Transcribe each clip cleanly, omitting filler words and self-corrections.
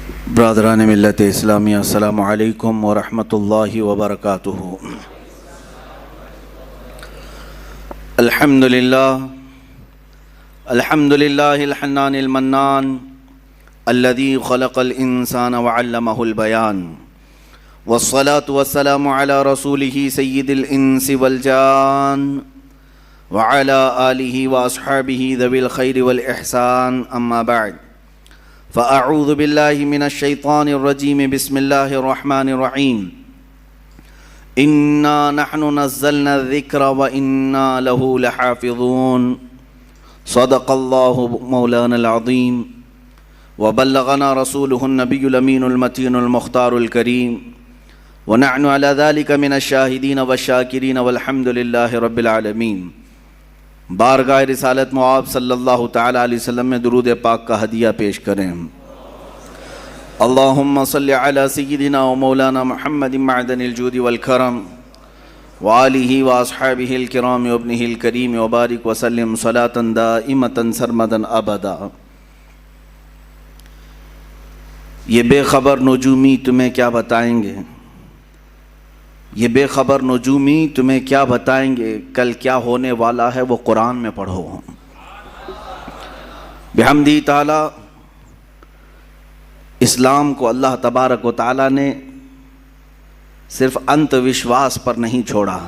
برادران ملت اسلامیہ، السلام علیکم ورحمۃ اللہ وبرکاتہ۔ الحمد للہ الحنان المنان الذي خلق الانسان وعلمه البیان، والصلاة والسلام على رسوله سید الانس والجان وعلى آلہ واصحابہ ذوی الخیر والاحسان، اما بعد فأعوذ باللہ من الشیطان الرجیم، بسم اللہ الرحمن الرحیم۔ انا نحن نزلنا الذکر وانا له لحافظون، صدق اللہ مولانا العظیم وبلغنا رسولہ النبی الامین المتین المختار الکریم، ونحن على ذلك من الشاہدین والشاکرین والحمد للہ رب العالمین۔ بارگاہ رسالت معاب صلی اللہ تعالی علیہ وسلم میں درود پاک کا ہدیہ پیش کریں۔ اللہم صلی علی سیدنا و مولانا محمد معدن الجود والکرم وآلہ واصحابہ الکرام وابنہ الکریم وبارک وسلم صلاة دائمة سرمدا ابدا۔ یہ بے خبر نجومی تمہیں کیا بتائیں گے، یہ بے خبر نجومی تمہیں کیا بتائیں گے، کل کیا ہونے والا ہے وہ قرآن میں پڑھو۔ بحمدی تعالی اسلام کو اللہ تبارک و تعالی نے صرف انت وشواس پر نہیں چھوڑا،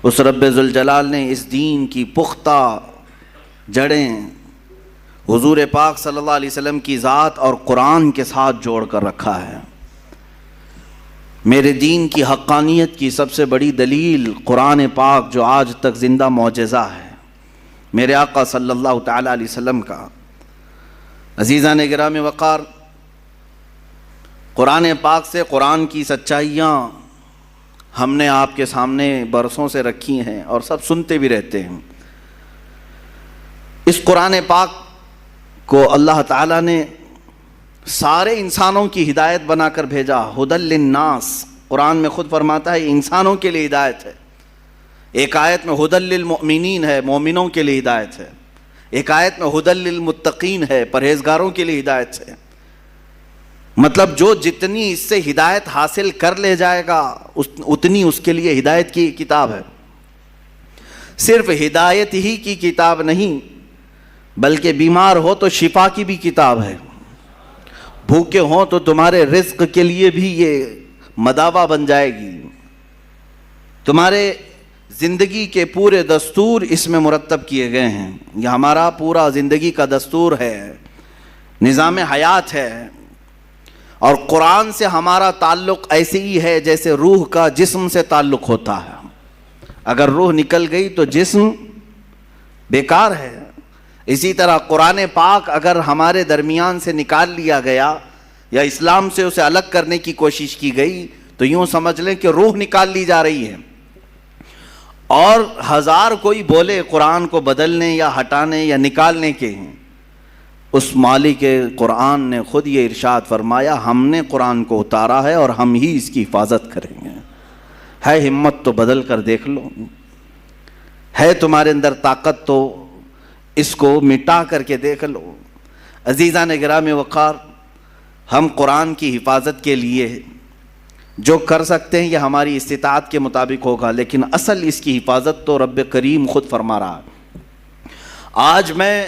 اس رب ذوالجلال نے اس دین کی پختہ جڑیں حضور پاک صلی اللہ علیہ وسلم کی ذات اور قرآن کے ساتھ جوڑ کر رکھا ہے۔ میرے دین کی حقانیت کی سب سے بڑی دلیل قرآن پاک جو آج تک زندہ معجزہ ہے، میرے آقا صلی اللہ تعالی علیہ وسلم کا۔ عزیزان گرامی وقار، قرآن پاک سے قرآن کی سچائیاں ہم نے آپ کے سامنے برسوں سے رکھی ہیں اور سب سنتے بھی رہتے ہیں۔ اس قرآن پاک کو اللہ تعالیٰ نے سارے انسانوں کی ہدایت بنا کر بھیجا، ھدی للناس۔ قرآن میں خود فرماتا ہے انسانوں کے لیے ہدایت ہے، ایک آیت میں ھدی للمؤمنین ہے، مومنوں کے لیے ہدایت ہے، ایک آیت میں ھدی للمتقین ہے، پرہیزگاروں کے لیے ہدایت ہے۔ مطلب جو جتنی اس سے ہدایت حاصل کر لے جائے گا اتنی اس کے لیے ہدایت کی کتاب ہے۔ صرف ہدایت ہی کی کتاب نہیں بلکہ بیمار ہو تو شفا کی بھی کتاب ہے، بھوکے ہوں تو تمہارے رزق کے لیے بھی یہ مداوا بن جائے گی۔ تمہارے زندگی کے پورے دستور اس میں مرتب کیے گئے ہیں، یہ ہمارا پورا زندگی کا دستور ہے، نظام حیات ہے۔ اور قرآن سے ہمارا تعلق ایسے ہی ہے جیسے روح کا جسم سے تعلق ہوتا ہے، اگر روح نکل گئی تو جسم بیکار ہے۔ اسی طرح قرآن پاک اگر ہمارے درمیان سے نکال لیا گیا یا اسلام سے اسے الگ کرنے کی کوشش کی گئی تو یوں سمجھ لیں کہ روح نکال لی جا رہی ہے۔ اور ہزار کوئی بولے قرآن کو بدلنے یا ہٹانے یا نکالنے کے ہیں، اس مالک قرآن نے خود یہ ارشاد فرمایا ہم نے قرآن کو اتارا ہے اور ہم ہی اس کی حفاظت کریں گے۔ ہے ہمت تو بدل کر دیکھ لو، ہے تمہارے اندر طاقت تو اس کو مٹا کر کے دیکھ لو۔ عزیزان گرامی وقار، ہم قرآن کی حفاظت کے لیے جو کر سکتے ہیں یہ ہماری استطاعت کے مطابق ہوگا، لیکن اصل اس کی حفاظت تو رب کریم خود فرما رہا ہے۔ آج میں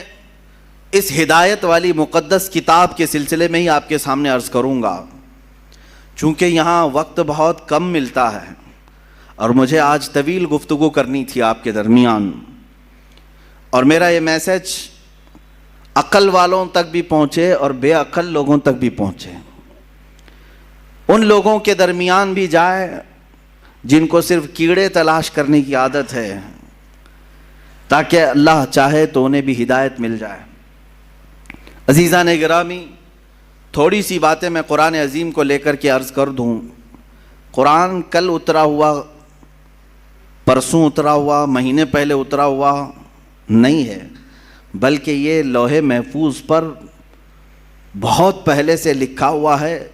اس ہدایت والی مقدس کتاب کے سلسلے میں ہی آپ کے سامنے عرض کروں گا، چونکہ یہاں وقت بہت کم ملتا ہے اور مجھے آج طویل گفتگو کرنی تھی آپ کے درمیان، اور میرا یہ میسج عقل والوں تک بھی پہنچے اور بے عقل لوگوں تک بھی پہنچے، ان لوگوں کے درمیان بھی جائے جن کو صرف کیڑے تلاش کرنے کی عادت ہے، تاکہ اللہ چاہے تو انہیں بھی ہدایت مل جائے۔ عزیزان گرامی، تھوڑی سی باتیں میں قرآن عظیم کو لے کر کے عرض کر دوں۔ قرآن کل اترا ہوا، پرسوں اترا ہوا، مہینے پہلے اترا ہوا نہیں ہے، بلکہ یہ لوح محفوظ پر بہت پہلے سے لکھا ہوا ہے۔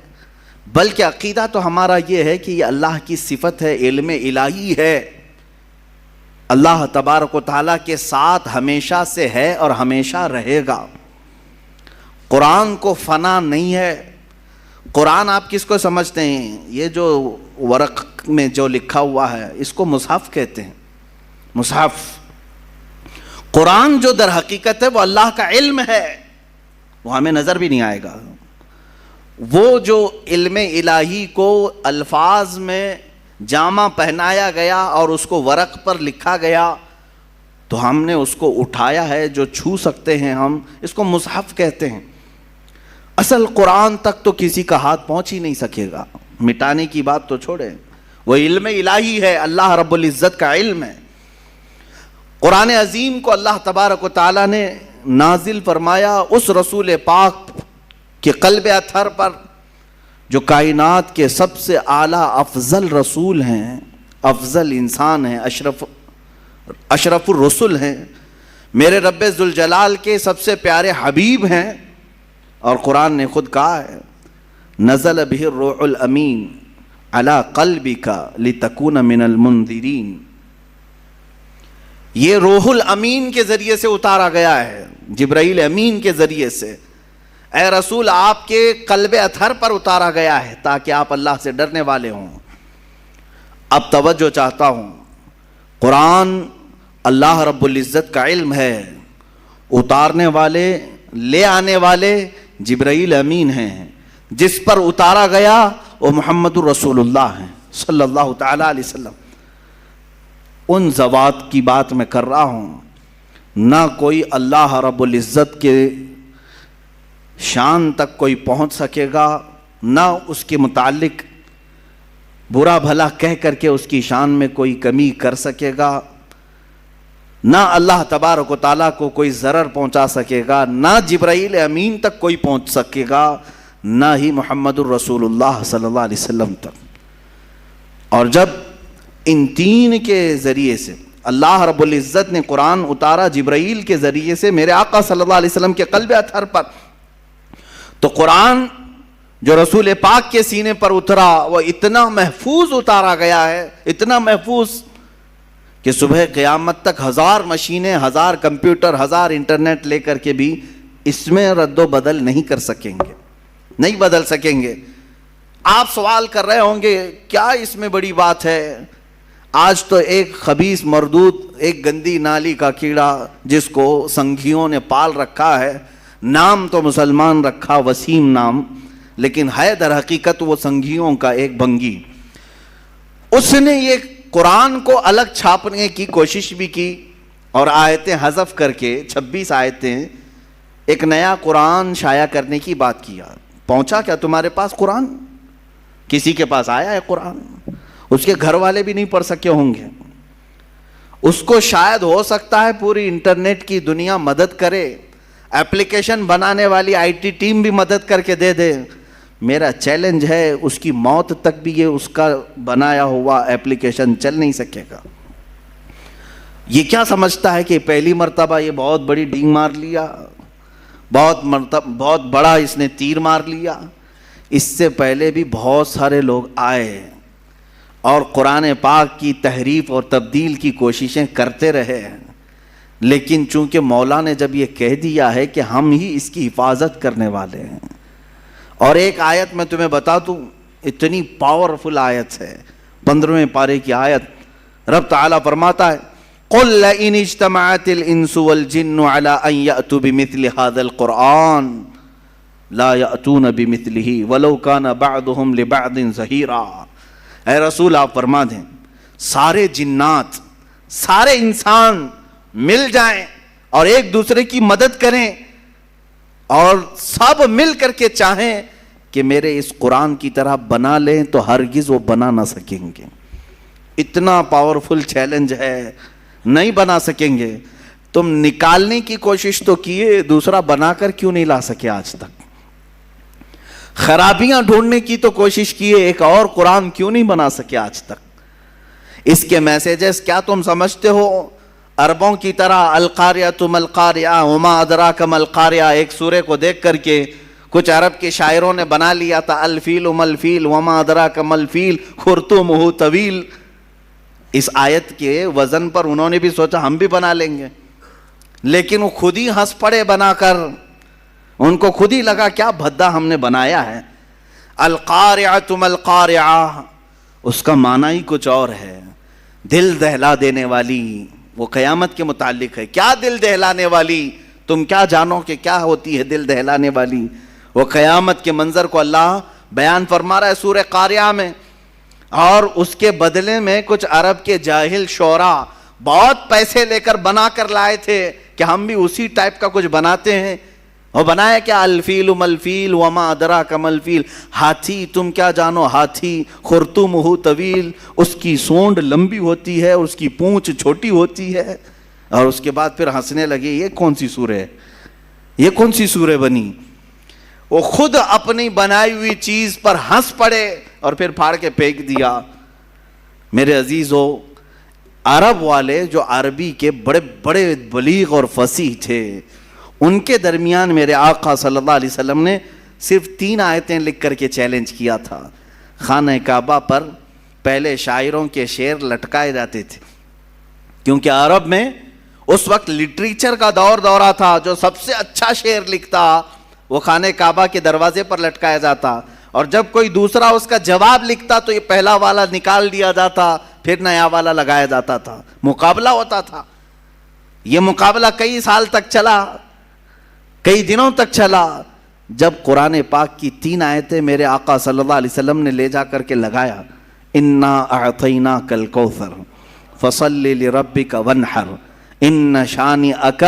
بلکہ عقیدہ تو ہمارا یہ ہے کہ یہ اللہ کی صفت ہے، علم الہی ہے، اللہ تبارک و تعالیٰ کے ساتھ ہمیشہ سے ہے اور ہمیشہ رہے گا۔ قرآن کو فنا نہیں ہے. قرآن آپ کس کو سمجھتے ہیں؟ یہ جو ورق میں جو لکھا ہوا ہے اس کو مصحف کہتے ہیں. مصحف. قرآن جو در حقیقت ہے وہ اللہ کا علم ہے، وہ ہمیں نظر بھی نہیں آئے گا. وہ جو علم الہی کو الفاظ میں جامہ پہنایا گیا اور اس کو ورق پر لکھا گیا تو ہم نے اس کو اٹھایا ہے، جو چھو سکتے ہیں ہم، اس کو مصحف کہتے ہیں. اصل قرآن تک تو کسی کا ہاتھ پہنچ ہی نہیں سکے گا. مٹانے کی بات تو چھوڑیں، وہ علم الہی ہے، اللہ رب العزت کا علم ہے. قرآن عظیم کو اللہ تبارک و تعالیٰ نے نازل فرمایا اس رسول پاک کے قلب اطہر پر جو کائنات کے سب سے اعلیٰ افضل رسول ہیں، افضل انسان ہیں، اشرف الرسل ہیں، میرے رب ذوالجلال کے سب سے پیارے حبیب ہیں. اور قرآن نے خود کہا ہے نزل بہ الروح الامین علی قلبک لتکون من المنذرین. یہ روح الامین کے ذریعے سے اتارا گیا ہے، جبرائیل امین کے ذریعے سے. اے رسول آپ کے قلب اطہر پر اتارا گیا ہے تاکہ آپ اللہ سے ڈرنے والے ہوں. اب توجہ چاہتا ہوں، قرآن اللہ رب العزت کا علم ہے، اتارنے والے لے آنے والے جبرائیل امین ہیں، جس پر اتارا گیا وہ محمد الرسول اللہ ہیں صلی اللہ تعالی علیہ وسلم. ان ذوات کی بات میں کر رہا ہوں، نہ کوئی اللہ رب العزت کے شان تک کوئی پہنچ سکے گا، نہ اس کے متعلق برا بھلا کہہ کر کے اس کی شان میں کوئی کمی کر سکے گا، نہ اللہ تبارک و تعالیٰ کو کوئی ضرر پہنچا سکے گا، نہ جبرائیل امین تک کوئی پہنچ سکے گا، نہ ہی محمد الرسول اللہ صلی اللہ علیہ وسلم تک. اور جب ان تین کے ذریعے سے اللہ رب العزت نے قرآن اتارا جبرائیل کے ذریعے سے میرے آقا صلی اللہ علیہ وسلم کے قلب اطہر پر، تو قرآن جو رسول پاک کے سینے پر اترا وہ اتنا محفوظ اتارا گیا ہے، اتنا محفوظ کہ صبح قیامت تک 1000 مشینیں، 1000 کمپیوٹر، 1000 انٹرنیٹ لے کر کے بھی اس میں رد و بدل نہیں کر سکیں گے، نہیں بدل سکیں گے. آپ سوال کر رہے ہوں گے کیا اس میں بڑی بات ہے؟ آج تو ایک خبیث مردود، ایک گندی نالی کا کیڑا جس کو سنگھیوں نے پال رکھا ہے، نام تو مسلمان رکھا وسیم نام، لیکن ہے در حقیقت وہ سنگھیوں کا ایک بنگی. اس نے یہ قرآن کو الگ چھاپنے کی کوشش بھی کی اور آیتیں حذف کر کے 26 آیتیں ایک نیا قرآن شائع کرنے کی بات کیا. پہنچا کیا تمہارے پاس قرآن؟ کسی کے پاس آیا ہے قرآن؟ اس کے گھر والے بھی نہیں پڑھ سکے ہوں گے. اس کو شاید ہو سکتا ہے پوری انٹرنیٹ کی دنیا مدد کرے، ایپلیکیشن بنانے والی آئی ٹی ٹیم بھی مدد کر کے دے دے. میرا چیلنج ہے اس کی موت تک بھی یہ اس کا بنایا ہوا ایپلیکیشن چل نہیں سکے گا. یہ کیا سمجھتا ہے کہ پہلی مرتبہ یہ بہت بڑی ڈینگ مار لیا، بہت بڑا اس نے تیر مار لیا؟ اس سے پہلے بھی بہت سارے لوگ آئے اور قرآن پاک کی تحریف اور تبدیل کی کوششیں کرتے رہے، لیکن چونکہ مولا نے جب یہ کہہ دیا ہے کہ ہم ہی اس کی حفاظت کرنے والے ہیں. اور ایک آیت میں تمہیں بتا دوں، اتنی پاورفل آیت ہے، 15ویں پارے کی آیت. رب تعالیٰ فرماتا ہے قُلْ لَئِنِ اجْتَمَعَتِ الْإِنسُ وَالْجِنُّ عَلَىٰ أَن يَأْتُوا بِمِثْلِ هَذَا الْقُرْآنِ لَا يَأْتُونَ بِمِثْلِهِ وَلَوْ كَانَ بَعْضُهُمْ لِبَعْضٍ ظَهِيرًا. اے رسول آپ فرما دیں سارے جنات، سارے انسان مل جائیں اور ایک دوسرے کی مدد کریں اور سب مل کر کے چاہیں کہ میرے اس قرآن کی طرح بنا لیں تو ہرگز وہ بنا نہ سکیں گے. اتنا پاورفل چیلنج ہے، نہیں بنا سکیں گے. تم نکالنے کی کوشش تو کیے، دوسرا بنا کر کیوں نہیں لا سکے آج تک؟ خرابیاں ڈھونڈنے کی تو کوشش کیے، ایک اور قرآن کیوں نہیں بنا سکے آج تک؟ اس کے میسیجز کیا تم سمجھتے ہو عربوں کی طرح القاریہ ما القاریہ وما ادراک ما القاریہ ایک سورے کو دیکھ کر کے کچھ عرب کے شاعروں نے بنا لیا تھا الفیل ما الفیل وما ادراک ما الفیل خرطومہ طویل. اس آیت کے وزن پر انہوں نے بھی سوچا ہم بھی بنا لیں گے، لیکن وہ خود ہی ہنس پڑے بنا کر. ان کو خود ہی لگا کیا بھدا ہم نے بنایا ہے. القارعۃ ما القارعہ، اس کا معنی ہی کچھ اور ہے، دل دہلا دینے والی. وہ قیامت کے متعلق ہے. کیا دل دہلانے والی؟ تم کیا جانو کہ کیا ہوتی ہے دل دہلانے والی؟ وہ قیامت کے منظر کو اللہ بیان فرما رہا ہے سورہ قاریہ میں. اور اس کے بدلے میں کچھ عرب کے جاہل شعراء بہت پیسے لے کر بنا کر لائے تھے کہ ہم بھی اسی ٹائپ کا کچھ بناتے ہیں. اور بنایا کیا؟ الفیل ملفیل وما ادراک ملفیل، ہاتھی تم کیا جانو ہاتھی، خرطومہ طویل، اس کی سونڈ لمبی ہوتی ہے، اس کی پونچھ چھوٹی ہوتی ہے. اور اس کے بعد پھر ہنسنے لگے. یہ کون سی سورہ ہے؟ یہ کون سی سورہ بنی؟ وہ خود اپنی بنائی ہوئی چیز پر ہنس پڑے اور پھر پھاڑ کے پھینک دیا. میرے عزیزو، عرب والے جو عربی کے بڑے بڑے بلیغ اور فصیح تھے، ان کے درمیان میرے آقا صلی اللہ علیہ وسلم نے صرف 3 آیتیں لکھ کر کے چیلنج کیا تھا. خانہ کعبہ پر پہلے شاعروں کے شعر لٹکائے جاتے تھے، کیونکہ عرب میں اس وقت لٹریچر کا دورہ تھا. جو سب سے اچھا شعر لکھتا وہ خانہ کعبہ کے دروازے پر لٹکایا جاتا، اور جب کوئی دوسرا اس کا جواب لکھتا تو یہ پہلا والا نکال دیا جاتا، پھر نیا والا لگایا جاتا تھا. مقابلہ ہوتا تھا. یہ مقابلہ کئی سال تک چلا، کئی دنوں تک چلا. جب قرآن پاک کی 3 آیتیں میرے آقا صلی اللہ علیہ وسلم نے لے جا کر کے لگایا، انا اعطیناک الکوثر فصل لربک وانحر ان شانئک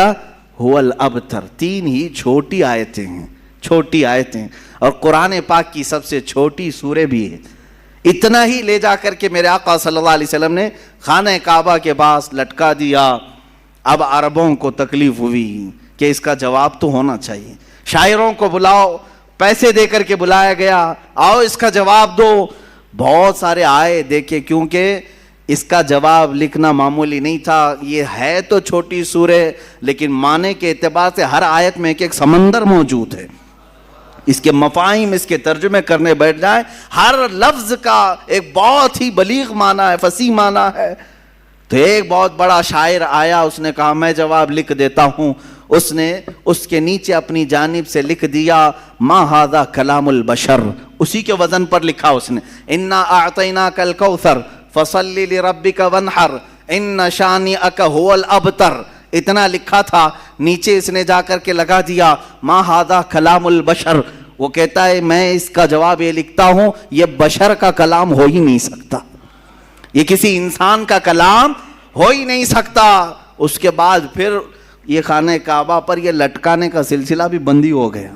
هو الابتر. 3 ہی چھوٹی آیتیں ہیں، چھوٹی آیتیں، اور قرآن پاک کی سب سے چھوٹی سورہ بھی ہے. اتنا ہی لے جا کر کے میرے آقا صلی اللہ علیہ وسلم نے خانہ کعبہ کے پاس لٹکا دیا. اب عربوں کو تکلیف ہوئی کہ اس کا جواب تو ہونا چاہیے. شاعروں کو بلاؤ، پیسے دے کر کے بلایا گیا، آؤ اس کا جواب دو. بہت سارے آئے دیکھے، کیونکہ اس کا جواب لکھنا معمولی نہیں تھا. یہ ہے تو چھوٹی سورہ، لیکن معنی کے اعتبار سے ہر آیت میں ایک سمندر موجود ہے. اس کے مفاہیم، اس کے ترجمے کرنے بیٹھ جائیں، ہر لفظ کا ایک بہت ہی بلیغ معنی ہے، فصیح معنی ہے. تو ایک بہت بڑا شاعر آیا، اس نے کہا میں جواب لکھ دیتا ہوں. اس نے اس کے نیچے اپنی جانب سے لکھ دیا ما ھذا کلام البشر. اسی کے وزن پر لکھا اس نے، انا اعطیناک الکوثر فصل لربک وانحر ان شانئک ھو الابتر. اتنا لکھا تھا. نیچے اس نے جا کر کے لگا دیا ما ھذا کلام البشر. وہ کہتا ہے میں اس کا جواب یہ لکھتا ہوں، یہ بشر کا کلام ہو ہی نہیں سکتا، یہ کسی انسان کا کلام ہو ہی نہیں سکتا. اس کے بعد پھر یہ خانہ کعبہ پر یہ لٹکانے کا سلسلہ بھی بندی ہو گیا.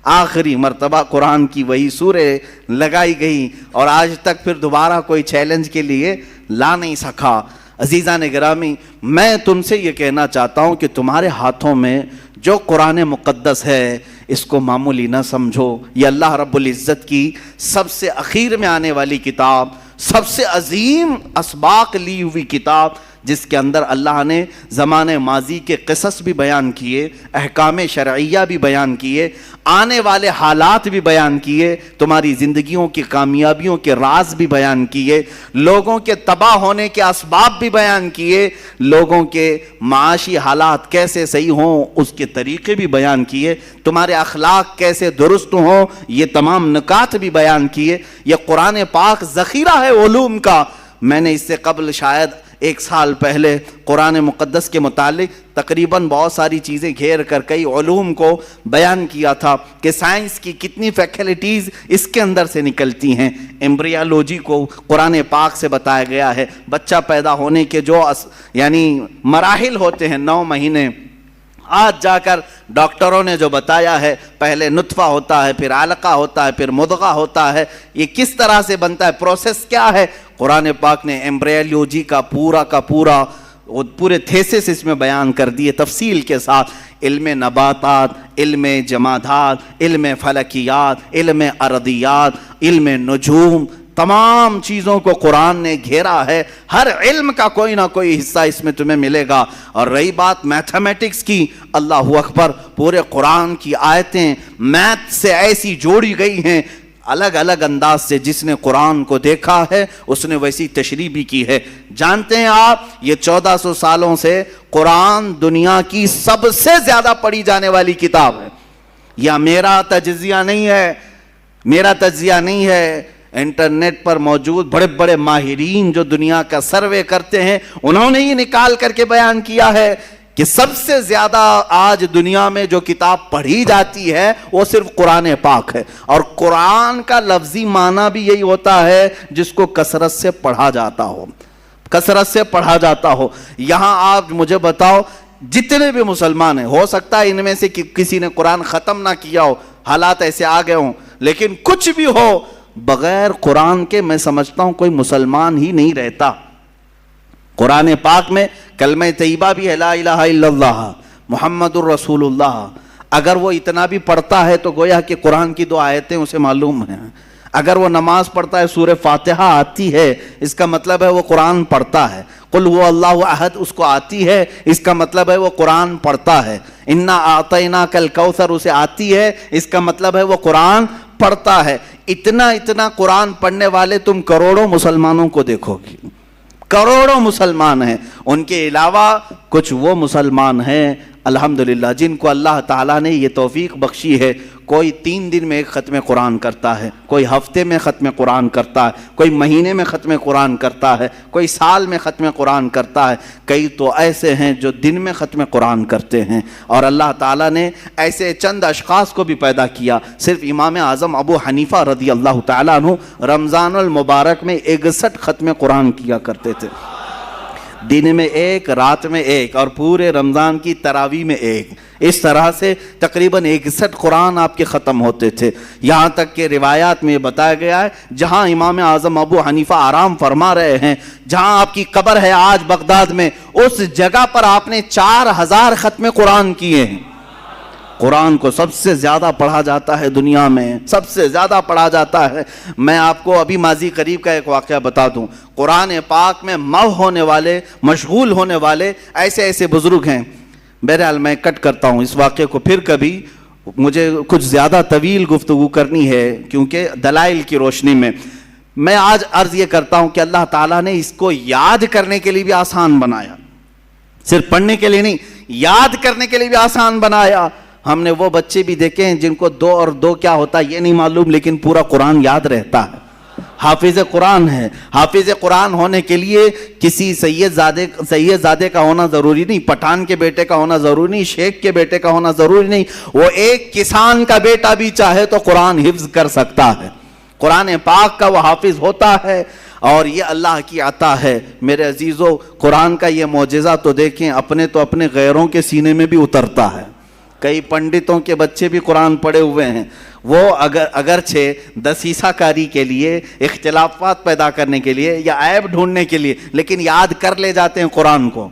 آخری مرتبہ قرآن کی وہی سورہ لگائی گئی، اور آج تک پھر دوبارہ کوئی چیلنج کے لیے لا نہیں سکا. عزیزان گرامی، میں تم سے یہ کہنا چاہتا ہوں کہ تمہارے ہاتھوں میں جو قرآن مقدس ہے اس کو معمولی نہ سمجھو. یہ اللہ رب العزت کی سب سے اخیر میں آنے والی کتاب، سب سے عظیم اسباق لی ہوئی کتاب، جس کے اندر اللہ نے زمانے ماضی کے قصص بھی بیان کیے، احکام شرعیہ بھی بیان کیے، آنے والے حالات بھی بیان کیے، تمہاری زندگیوں کی کامیابیوں کے راز بھی بیان کیے، لوگوں کے تباہ ہونے کے اسباب بھی بیان کیے، لوگوں کے معاشی حالات کیسے صحیح ہوں اس کے طریقے بھی بیان کیے، تمہارے اخلاق کیسے درست ہوں یہ تمام نکات بھی بیان کیے. یہ قرآن پاک ذخیرہ ہے علوم کا. میں نے اس سے قبل شاید 1 سال پہلے قرآن مقدس کے متعلق تقریباً بہت ساری چیزیں گھیر کر کئی علوم کو بیان کیا تھا کہ سائنس کی کتنی فیکلٹیز اس کے اندر سے نکلتی ہیں. ایمبریالوجی کو قرآن پاک سے بتایا گیا ہے. بچہ پیدا ہونے کے جو یعنی مراحل ہوتے ہیں 9 مہینے، آج جا کر ڈاکٹروں نے جو بتایا ہے، پہلے نطفہ ہوتا ہے، پھر علقہ ہوتا ہے، پھر مضغہ ہوتا ہے. یہ کس طرح سے بنتا ہے، پروسیس کیا ہے، قرآن پاک نے ایمبریالوجی کا پورے تھیسس اس میں بیان کر دیے تفصیل کے ساتھ. علم نباتات، علم جمادات، علم فلکیات، علم ارضیات، علم نجوم، تمام چیزوں کو قرآن نے گھیرا ہے. ہر علم کا کوئی نہ کوئی حصہ اس میں تمہیں ملے گا. اور رہی بات میتھمیٹکس کی، اللہ اکبر، پورے قرآن کی آیتیں میتھ سے ایسی جوڑی گئی ہیں الگ الگ انداز سے. جس نے قرآن کو دیکھا ہے اس نے ویسی تشریح بھی کی ہے. جانتے ہیں آپ، یہ 1400 سالوں سے قرآن دنیا کی سب سے زیادہ پڑھی جانے والی کتاب ہے. یا میرا تجزیہ نہیں ہے، میرا تجزیہ نہیں ہے، انٹرنیٹ پر موجود بڑے بڑے ماہرین جو دنیا کا سروے کرتے ہیں انہوں نے یہ نکال کر کے بیان کیا ہے کہ سب سے زیادہ آج دنیا میں جو کتاب پڑھی جاتی ہے وہ صرف قرآن پاک ہے، اور قرآن کا لفظی معنی بھی یہی ہوتا ہے جس کو کثرت سے پڑھا جاتا ہو، کثرت سے پڑھا جاتا ہو۔ یہاں آپ مجھے بتاؤ جتنے بھی مسلمان ہیں، ہو سکتا ہے ان میں سے کسی نے قرآن ختم نہ کیا ہو، حالات ایسے آ گئے ہوں، لیکن کچھ بھی ہو بغیر قرآن کے میں سمجھتا ہوں کوئی مسلمان ہی نہیں رہتا۔ قرآن پاک میں کلمہ طیبہ بھی ہے، لا الہ الا اللہ محمد الرسول اللہ، اگر وہ اتنا بھی پڑھتا ہے تو گویا کہ قرآن کی 2 آیتیں اسے معلوم ہیں۔ اگر وہ نماز پڑھتا ہے سورہ فاتحہ آتی ہے، اس کا مطلب ہے وہ قرآن پڑھتا ہے۔ قل هو اللہ احد اس کو آتی ہے، اس کا مطلب ہے وہ قرآن پڑھتا ہے۔ انا اعطیناک الکوثر اسے آتی ہے، اس کا مطلب ہے وہ قرآن پڑھتا ہے۔ اتنا قرآن پڑھنے والے تم کروڑوں مسلمانوں کو دیکھو گی، کروڑوں مسلمان ہیں۔ ان کے علاوہ کچھ وہ مسلمان ہیں الحمدللہ جن کو اللہ تعالیٰ نے یہ توفیق بخشی ہے، کوئی 3 دن میں ایک ختم قرآن کرتا ہے، کوئی ہفتے میں ختم قرآن کرتا ہے، کوئی مہینے میں ختم قرآن کرتا ہے، کوئی سال میں ختم قرآن کرتا ہے، کئی تو ایسے ہیں جو دن میں ختم قرآن کرتے ہیں۔ اور اللہ تعالیٰ نے ایسے چند اشخاص کو بھی پیدا کیا۔ صرف امام اعظم ابو حنیفہ رضی اللہ تعالیٰ عنہ رمضان المبارک میں 61 ختم قرآن کیا کرتے تھے، دن میں 1 رات میں 1 اور پورے رمضان کی تراویح میں 1، اس طرح سے تقریباً 61 قرآن آپ کے ختم ہوتے تھے۔ یہاں تک کہ روایات میں بتایا گیا ہے جہاں امام اعظم ابو حنیفہ آرام فرما رہے ہیں، جہاں آپ کی قبر ہے آج بغداد میں، اس جگہ پر آپ نے 4000 ختم قرآن کیے ہیں۔ قرآن کو سب سے زیادہ پڑھا جاتا ہے دنیا میں، سب سے زیادہ پڑھا جاتا ہے۔ میں آپ کو ابھی ماضی قریب کا ایک واقعہ بتا دوں، قرآن پاک میں مو ہونے والے، مشغول ہونے والے ایسے بزرگ ہیں۔ بہرحال میں کٹ کرتا ہوں اس واقعے کو، پھر کبھی مجھے کچھ زیادہ طویل گفتگو کرنی ہے کیونکہ دلائل کی روشنی میں۔ میں آج عرض یہ کرتا ہوں کہ اللہ تعالیٰ نے اس کو یاد کرنے کے لیے بھی آسان بنایا، صرف پڑھنے کے لیے نہیں، یاد کرنے کے لیے بھی آسان بنایا۔ ہم نے وہ بچے بھی دیکھے ہیں جن کو 2 اور 2 کیا ہوتا ہے یہ نہیں معلوم، لیکن پورا قرآن یاد رہتا ہے، حافظ قرآن ہے۔ حافظ قرآن ہونے کے لیے کسی سید زادے کا ہونا ضروری نہیں، پٹھان کے بیٹے کا ہونا ضروری نہیں، شیخ کے بیٹے کا ہونا ضروری نہیں، وہ ایک کسان کا بیٹا بھی چاہے تو قرآن حفظ کر سکتا ہے، قرآن پاک کا وہ حافظ ہوتا ہے، اور یہ اللہ کی عطا ہے۔ میرے عزیزو، قرآن کا یہ معجزہ تو دیکھیں، اپنے غیروں کے سینے میں بھی اترتا ہے۔ کئی پنڈتوں کے بچے بھی قرآن پڑھے ہوئے ہیں، وہ اگرچہ دسیسہ کاری کے لیے، اختلافات پیدا کرنے کے لیے یا عیب ڈھونڈنے کے لیے، لیکن یاد کر لے جاتے ہیں قرآن کو۔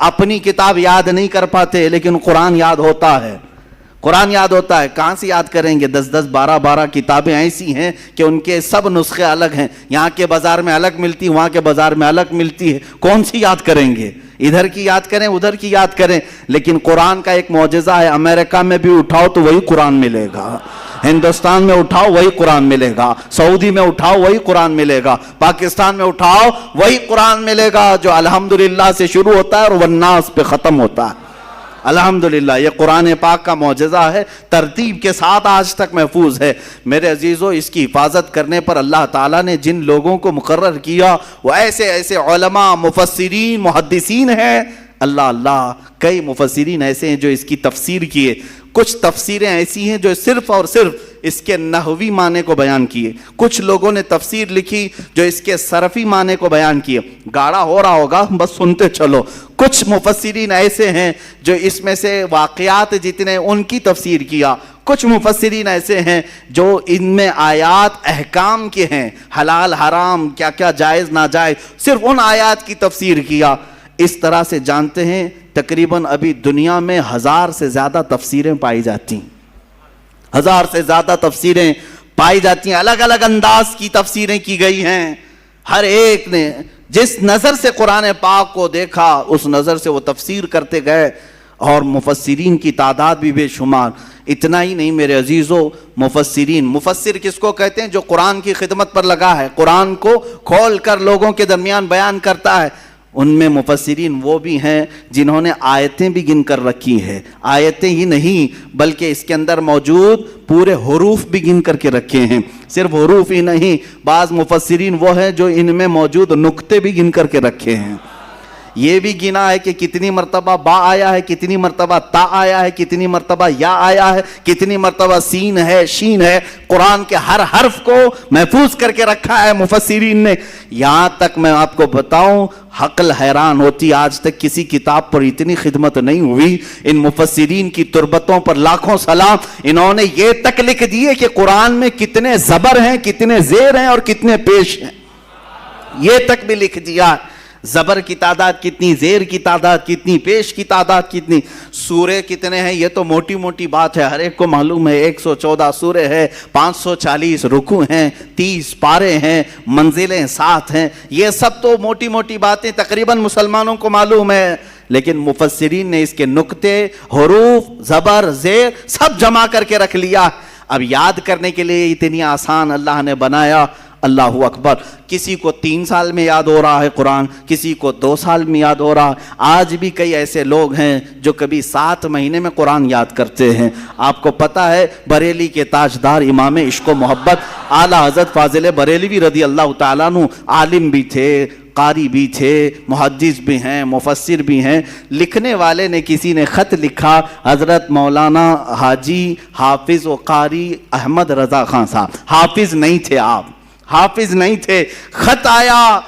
اپنی کتاب یاد نہیں کر پاتے لیکن قرآن یاد ہوتا ہے، قرآن یاد ہوتا ہے۔ کہاں سے یاد کریں گے؟ 10 12 کتابیں ایسی ہیں کہ ان کے سب نسخے الگ ہیں، یہاں کے بازار میں الگ ملتی، وہاں کے بازار میں الگ ملتی ہے، کون سی یاد کریں گے؟ ادھر کی یاد کریں ادھر کی یاد کریں، لیکن قرآن کا ایک معجزہ ہے، امریکہ میں بھی اٹھاؤ تو وہی قرآن ملے گا، ہندوستان میں اٹھاؤ وہی قرآن ملے گا، سعودی میں اٹھاؤ وہی قرآن ملے گا، پاکستان میں اٹھاؤ وہی قرآن ملے گا جو الحمدللہ سے شروع ہوتا ہے اور والناس پہ ختم ہوتا ہے۔ الحمدللہ یہ قرآن پاک کا معجزہ ہے، ترتیب کے ساتھ آج تک محفوظ ہے۔ میرے عزیزو، اس کی حفاظت کرنے پر اللہ تعالیٰ نے جن لوگوں کو مقرر کیا وہ ایسے علماء، مفسرین، محدثین ہیں۔ اللہ کئی مفسرین ایسے ہیں جو اس کی تفسیر کیے، کچھ تفسیریں ایسی ہیں جو صرف اور صرف اس کے نحوی معنی کو بیان کیے، کچھ لوگوں نے تفسیر لکھی جو اس کے صرفی معنی کو بیان کیے۔ گاڑا ہو رہا ہوگا، بس سنتے چلو۔ کچھ مفسرین ایسے ہیں جو اس میں سے واقعات جتنے ان کی تفسیر کیا، کچھ مفسرین ایسے ہیں جو ان میں آیات احکام کے ہیں، حلال حرام، کیا کیا جائز ناجائز، صرف ان آیات کی تفسیر کیا۔ اس طرح سے جانتے ہیں تقریباً ابھی دنیا میں 1000 سے زیادہ تفسیریں پائی جاتی ہیں، 1000 سے زیادہ تفسیریں پائی جاتی ہیں، الگ الگ انداز کی تفسیریں کی گئی ہیں۔ ہر ایک نے جس نظر سے قرآن پاک کو دیکھا اس نظر سے وہ تفسیر کرتے گئے، اور مفسرین کی تعداد بھی بے شمار۔ اتنا ہی نہیں میرے عزیزو، مفسر کس کو کہتے ہیں؟ جو قرآن کی خدمت پر لگا ہے، قرآن کو کھول کر لوگوں کے درمیان بیان کرتا ہے، ان میں مفسرین وہ بھی ہیں جنہوں نے آیتیں بھی گن کر رکھی ہیں، آیتیں ہی نہیں بلکہ اس کے اندر موجود پورے حروف بھی گن کر کے رکھے ہیں، صرف حروف ہی نہیں، بعض مفسرین وہ ہیں جو ان میں موجود نقطے بھی گن کر کے رکھے ہیں، یہ بھی گنا ہے کہ کتنی مرتبہ با آیا ہے، کتنی مرتبہ تا آیا ہے، کتنی مرتبہ یا آیا ہے، کتنی مرتبہ سین ہے، شین ہے، قرآن کے ہر حرف کو محفوظ کر کے رکھا ہے مفسرین نے۔ یہاں تک میں آپ کو بتاؤں عقل حیران ہوتی، آج تک کسی کتاب پر اتنی خدمت نہیں ہوئی۔ ان مفسرین کی تربتوں پر لاکھوں سلام، انہوں نے یہ تک لکھ دیے کہ قرآن میں کتنے زبر ہیں، کتنے زیر ہیں اور کتنے پیش ہیں، یہ تک بھی لکھ دیا۔ زبر کی تعداد کتنی، زیر کی تعداد کتنی، پیش کی تعداد کتنی، سورے کتنے ہیں یہ تو موٹی موٹی بات ہے، ہر ایک کو معلوم ہے۔ 114 سورے ہے، 540 رکوع ہیں، 30 پارے ہیں، منزلیں 7 ہیں، یہ سب تو موٹی موٹی باتیں تقریباً مسلمانوں کو معلوم ہے، لیکن مفسرین نے اس کے نقطے، حروف، زبر، زیر سب جمع کر کے رکھ لیا۔ اب یاد کرنے کے لیے اتنی آسان اللہ نے بنایا۔ اللہ اکبر، کسی کو 3 سال میں یاد ہو رہا ہے قرآن، کسی کو 2 سال میں یاد ہو رہا ہے۔ آج بھی کئی ایسے لوگ ہیں جو کبھی 7 مہینے میں قرآن یاد کرتے ہیں۔ آپ کو پتہ ہے بریلی کے تاجدار امام عشق و محبت اعلیٰ حضرت فاضل بریلوی رضی اللہ تعالیٰ عنہ عالم بھی تھے، قاری بھی تھے، محدث بھی ہیں، مفسر بھی ہیں۔ لکھنے والے نے، کسی نے خط لکھا، حضرت مولانا حاجی حافظ و قاری احمد رضا خان صاحب، حافظ نہیں تھے آپ، حافظ نہیں تھے۔ خط آیا،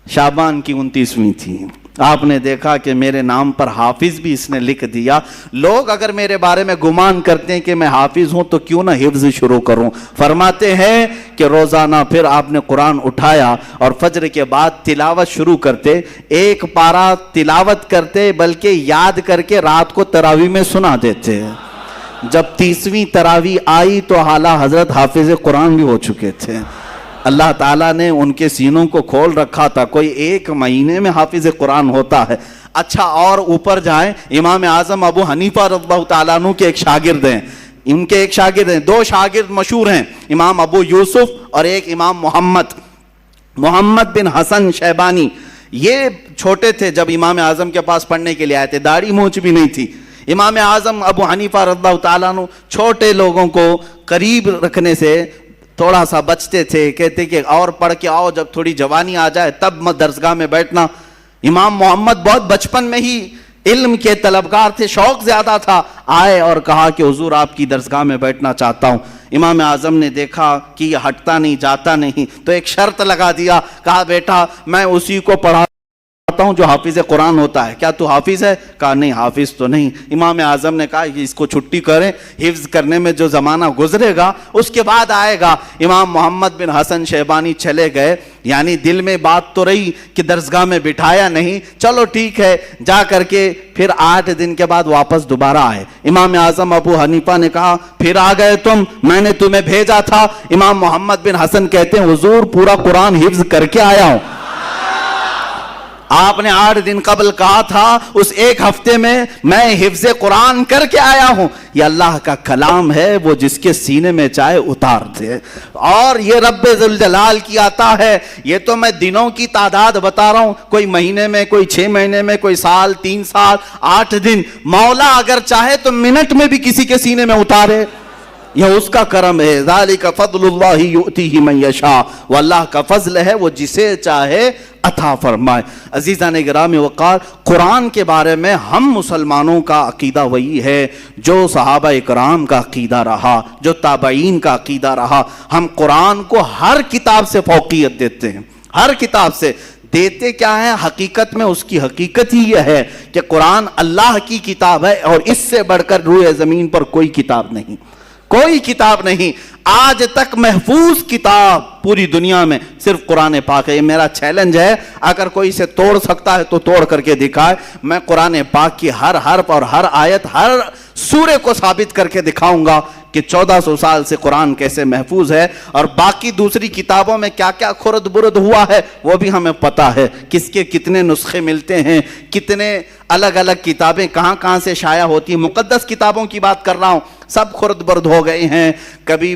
شعبان کی 29ویں تھی، آپ نے دیکھا کہ میرے نام پر حافظ بھی اس نے لکھ دیا۔ لوگ اگر میرے بارے میں گمان کرتے ہیں کہ میں حافظ ہوں تو کیوں نہ حفظ شروع کروں۔ فرماتے ہیں کہ روزانہ پھر آپ نے قرآن اٹھایا اور فجر کے بعد تلاوت شروع کرتے، ایک پارہ تلاوت کرتے بلکہ یاد کر کے رات کو تراویح میں سنا دیتے۔ جب 30ویں تراویح آئی تو اعلیٰ حضرت حافظ قرآن بھی ہو چکے تھے۔ اللہ تعالیٰ نے ان کے سینوں کو کھول رکھا تھا، کوئی 1 مہینے میں حافظ قرآن ہوتا ہے۔ اچھا اور اوپر جائیں، امام اعظم ابو حنیفہ رضی اللہ تعالیٰ عنہ کے ایک شاگرد ہیں، ان کے ایک شاگرد ہیں، 2 شاگرد مشہور ہیں، امام ابو یوسف اور ایک امام محمد بن حسن شیبانی۔ یہ چھوٹے تھے جب امام اعظم کے پاس پڑھنے کے لیے آئے تھے، داڑھی مونچھ بھی نہیں تھی۔ امام اعظم ابو حنیفہ رضی اللہ تعالیٰ عنہ چھوٹے لوگوں کو قریب رکھنے سے تھوڑا سا بچتے تھے، کہتے کہ اور پڑھ کے آؤ، جب تھوڑی جوانی آ جائے تب مت درسگاہ میں بیٹھنا۔ امام محمد بہت بچپن میں ہی علم کے طلبگار تھے، شوق زیادہ تھا، آئے اور کہا کہ حضور آپ کی درسگاہ میں بیٹھنا چاہتا ہوں۔ امام اعظم نے دیکھا کہ یہ ہٹتا نہیں، جاتا نہیں، تو ایک شرط لگا دیا، کہا بیٹا میں اسی کو پڑھاتا ہوں جو حافظ قرآن ہوتا ہے، کیا تو حافظ ہے؟ کہا نہیں حافظ تو نہیں۔ امام اعظم نے کہا کہ اس کو چھٹی کریں، حفظ کرنے میں جو زمانہ گزرے گا اس کے بعد آئے گا۔ امام محمد بن حسن شیبانی چلے گئے، یعنی دل میں بات تو رہی کہ درسگاہ میں بٹھایا نہیں، چلو ٹھیک ہے، جا کر کے پھر 8 دن کے بعد واپس دوبارہ آئے۔ امام اعظم ابو حنیفہ نے کہا پھر آ گئے تم، میں نے تمہیں بھیجا تھا۔ امام محمد بن حسن کہتے ہیں حضور پورا قرآن حفظ کر کے آیا ہوں، آپ نے 8 دن قبل کہا تھا، اس 1 ہفتے میں میں حفظ قرآن کر کے آیا ہوں۔ یہ اللہ کا کلام ہے، وہ جس کے سینے میں چاہے اتار دے، اور یہ رب ذوالجلال کی عطا ہے۔ یہ تو میں دنوں کی تعداد بتا رہا ہوں، کوئی مہینے میں، کوئی 6 مہینے میں، کوئی سال، 3 سال، 8 دن۔ مولا اگر چاہے تو منٹ میں بھی کسی کے سینے میں اتارے، یہ اس کا کرم ہے۔ ذالک فضل اللہ یؤتیہ من یشاء، وہ اللہ کا فضل ہے، وہ جسے چاہے عطا فرمائے۔ عزیزان گرامی وقار، قرآن کے بارے میں ہم مسلمانوں کا عقیدہ وہی ہے جو صحابہ کرام کا عقیدہ رہا، جو تابعین کا عقیدہ رہا۔ ہم قرآن کو ہر کتاب سے فوقیت دیتے ہیں، ہر کتاب سے دیتے کیا ہے؟ حقیقت میں اس کی حقیقت ہی یہ ہے کہ قرآن اللہ کی کتاب ہے، اور اس سے بڑھ کر روئے زمین پر کوئی کتاب نہیں، کوئی کتاب نہیں۔ آج تک محفوظ کتاب پوری دنیا میں صرف قرآن پاک ہے۔ یہ میرا چیلنج ہے، اگر کوئی اسے توڑ سکتا ہے تو توڑ کر کے دکھائے۔ میں قرآن پاک کی ہر حرف اور ہر آیت، ہر سورے کو ثابت کر کے دکھاؤں گا کہ 1400 سال سے قرآن کیسے محفوظ ہے، اور باقی دوسری کتابوں میں کیا کیا خرد برد ہوا ہے وہ بھی ہمیں پتا ہے، کس کے کتنے نسخے ملتے ہیں، کتنے الگ الگ کتابیں کہاں کہاں سے شائع ہوتی ہیں۔ مقدس کتابوں کی بات کر رہا ہوں، سب خرد برد ہو گئے ہیں، کبھی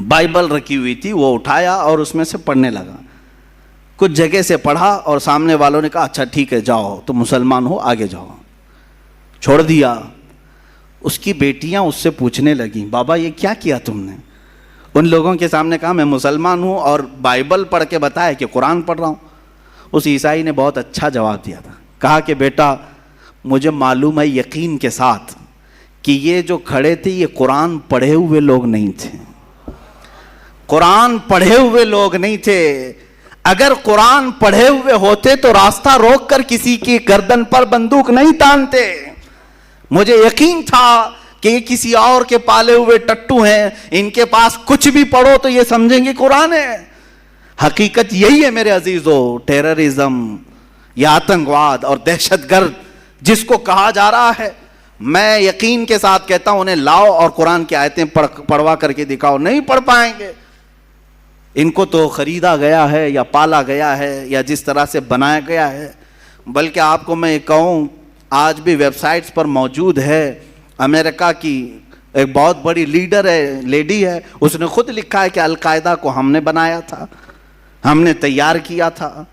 بائبل رکھی ہوئی تھی، وہ اٹھایا اور اس میں سے پڑھنے لگا. کچھ جگہ سے پڑھا اور سامنے والوں نے کہا اچھا ٹھیک ہے جاؤ تم مسلمان ہو آگے جاؤ. چھوڑ دیا. اس کی بیٹیاں اس سے پوچھنے لگیں بابا یہ کیا کیا تم نے؟ ان لوگوں کے سامنے کہا میں مسلمان ہوں اور بائبل پڑھ کے بتایا کہ قرآن پڑھ رہا ہوں. اس عیسائی نے بہت اچھا جواب دیا تھا. کہا کہ بیٹا مجھے معلوم ہے یقین کے ساتھ کہ یہ جو کھڑے تھے یہ قرآن پڑھے ہوئے لوگ نہیں تھے. قرآن پڑھے ہوئے لوگ نہیں تھے. اگر قرآن پڑھے ہوئے ہوتے تو راستہ روک کر کسی کی گردن پر بندوق نہیں تانتے. مجھے یقین تھا کہ یہ کسی اور کے پالے ہوئے ٹٹو ہیں، ان کے پاس کچھ بھی پڑھو تو یہ سمجھیں گے قرآن ہے. حقیقت یہی ہے میرے عزیزو. ٹیررزم یا آتنکواد اور دہشت گرد جس کو کہا جا رہا ہے، میں یقین کے ساتھ کہتا ہوں انہیں لاؤ اور قرآن کی آیتیں پڑھوا کر کے دکھاؤ، نہیں پڑھ پائیں گے. ان کو تو خریدا گیا ہے یا پالا گیا ہے یا جس طرح سے بنایا گیا ہے. بلکہ آپ کو میں یہ کہوں آج بھی ویب سائٹس پر موجود ہے. امریکہ کی ایک بہت بڑی لیڈر ہے، لیڈی ہے، اس نے خود لکھا ہے کہ القاعدہ کو ہم نے بنایا تھا، ہم نے تیار کیا تھا،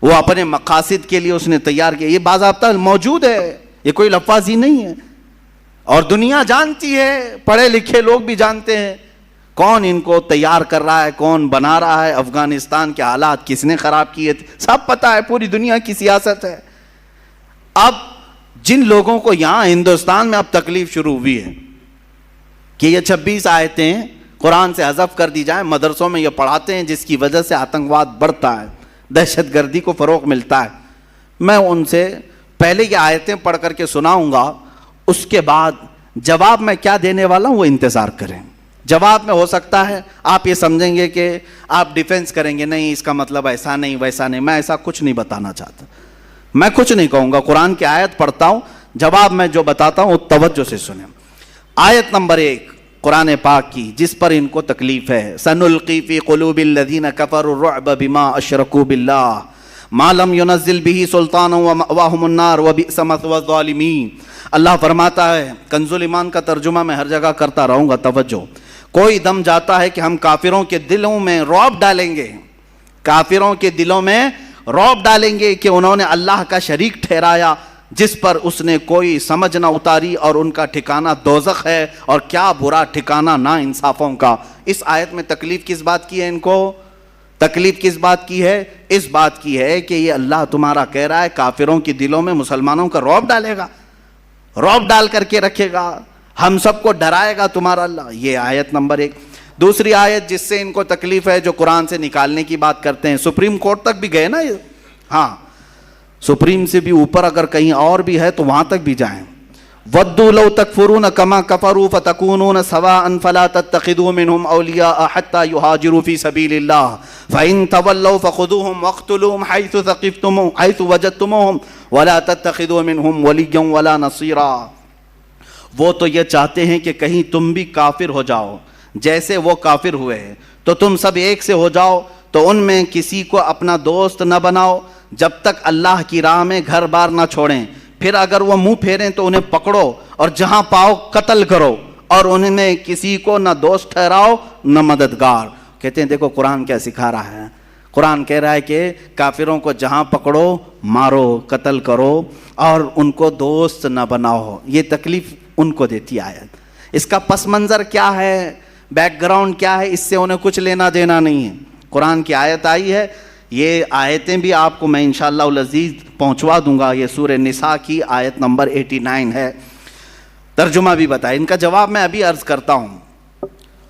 وہ اپنے مقاصد کے لیے اس نے تیار کیا. یہ باضابطہ موجود ہے، یہ کوئی لفاظی نہیں ہے. اور دنیا جانتی ہے، پڑھے لکھے لوگ بھی جانتے ہیں کون ان کو تیار کر رہا ہے، کون بنا رہا ہے. افغانستان کے حالات کس نے خراب کیے تھے سب پتہ ہے، پوری دنیا کی سیاست ہے. اب جن لوگوں کو یہاں ہندوستان میں اب تکلیف شروع ہوئی ہے کہ یہ 26 آیتیں قرآن سے حذف کر دی جائیں، مدرسوں میں یہ پڑھاتے ہیں جس کی وجہ سے آتنکواد بڑھتا ہے، دہشت گردی کو فروغ ملتا ہے. میں ان سے پہلے یہ آیتیں پڑھ کر کے سناؤں گا، اس کے بعد جواب میں کیا دینے والا ہوں وہ انتظار کریں. جواب میں ہو سکتا ہے آپ یہ سمجھیں گے کہ آپ ڈیفینس کریں گے، نہیں اس کا مطلب ایسا نہیں ویسا نہیں. میں ایسا کچھ نہیں بتانا چاہتا، میں کچھ نہیں کہوں گا. قرآن کی آیت پڑھتا ہوں، جواب میں جو بتاتا ہوں توجہ سے سنیں. آیت نمبر 1 قرآن پاک کی جس پر ان کو تکلیف ہے. سنلقی فی قلوب الذین کفروا الرعب بما اشرکوا باللہ ما لم ينزل به سلطانا ومأواہم النار وبئس مثوى الظالمین. اللہ فرماتا ہے، کنز ایمان کا ترجمہ میں ہر جگہ کرتا رہوں گا، توجہ. کوئی دم جاتا ہے کہ ہم کافروں کے دلوں میں رعب ڈالیں گے، کافروں کے دلوں میں رعب ڈالیں گے کہ انہوں نے اللہ کا شریک ٹھہرایا جس پر اس نے کوئی سمجھ نہ اتاری، اور ان کا ٹھکانہ دوزخ ہے، اور کیا برا ٹھکانہ نا انصافوں کا. اس آیت میں تکلیف کس بات کی ہے ان کو؟ تکلیف کس بات کی ہے؟ اس بات کی ہے کہ یہ اللہ تمہارا کہہ رہا ہے کافروں کے دلوں میں مسلمانوں کا رعب ڈالے گا، رعب ڈال کر کے رکھے گا، ہم سب کو ڈرائے گا تمہارا اللہ. یہ آیت نمبر 1. دوسری آیت جس سے ان کو تکلیف ہے، جو قرآن سے نکالنے کی بات کرتے ہیں، سپریم کورٹ تک بھی گئے نا یہ. ہاں سپریم سے بھی اوپر اگر کہیں اور بھی ہے تو وہاں تک بھی جائیں. وَدُّوا لَوْ تَكْفُرُونَ كَمَا كَفَرُوا فَتَكُونُونَ سَوَاءً فَلَا تَتَّخِذُوا مِنْهُمْ أَوْلِيَاءَ حَتَّى يُهَاجِرُوا فِي سَبِيلِ اللَّهِ فَإِن تَوَلَّوْا فَخُذُوهُمْ وَاقْتُلُوهُمْ حَيْثُ وَجَدتُّمُوهُمْ وَلَا تَتَّخِذُوا مِنْهُمْ وَلِيًّا وَلَا نَصِيرًا. وہ تو یہ چاہتے ہیں کہ کہیں تم بھی کافر ہو جاؤ جیسے وہ کافر ہوئے ہیں، تو تم سب ایک سے ہو جاؤ، تو ان میں کسی کو اپنا دوست نہ بناؤ جب تک اللہ کی راہ میں گھر بار نہ چھوڑیں. پھر اگر وہ منہ پھیریں تو انہیں پکڑو اور جہاں پاؤ قتل کرو، اور ان میں کسی کو نہ دوست ٹھہراؤ نہ مددگار. کہتے ہیں دیکھو قرآن کیا سکھا رہا ہے. قرآن کہہ رہا ہے کہ کافروں کو جہاں پکڑو مارو، قتل کرو، اور ان کو دوست نہ بناؤ. یہ تکلیف ان کو دیتی آیت. اس کا پس منظر کیا ہے، بیک گراؤنڈ کیا ہے، اس سے انہیں کچھ لینا دینا نہیں ہے. قرآن کی آیت آئی ہے، یہ آیتیں بھی آپ کو میں انشاءاللہ العزیز پہنچوا دوں گا. یہ سورہ نساء کی آیت نمبر 89 ہے. ترجمہ بھی بتائے، ان کا جواب میں ابھی عرض کرتا ہوں.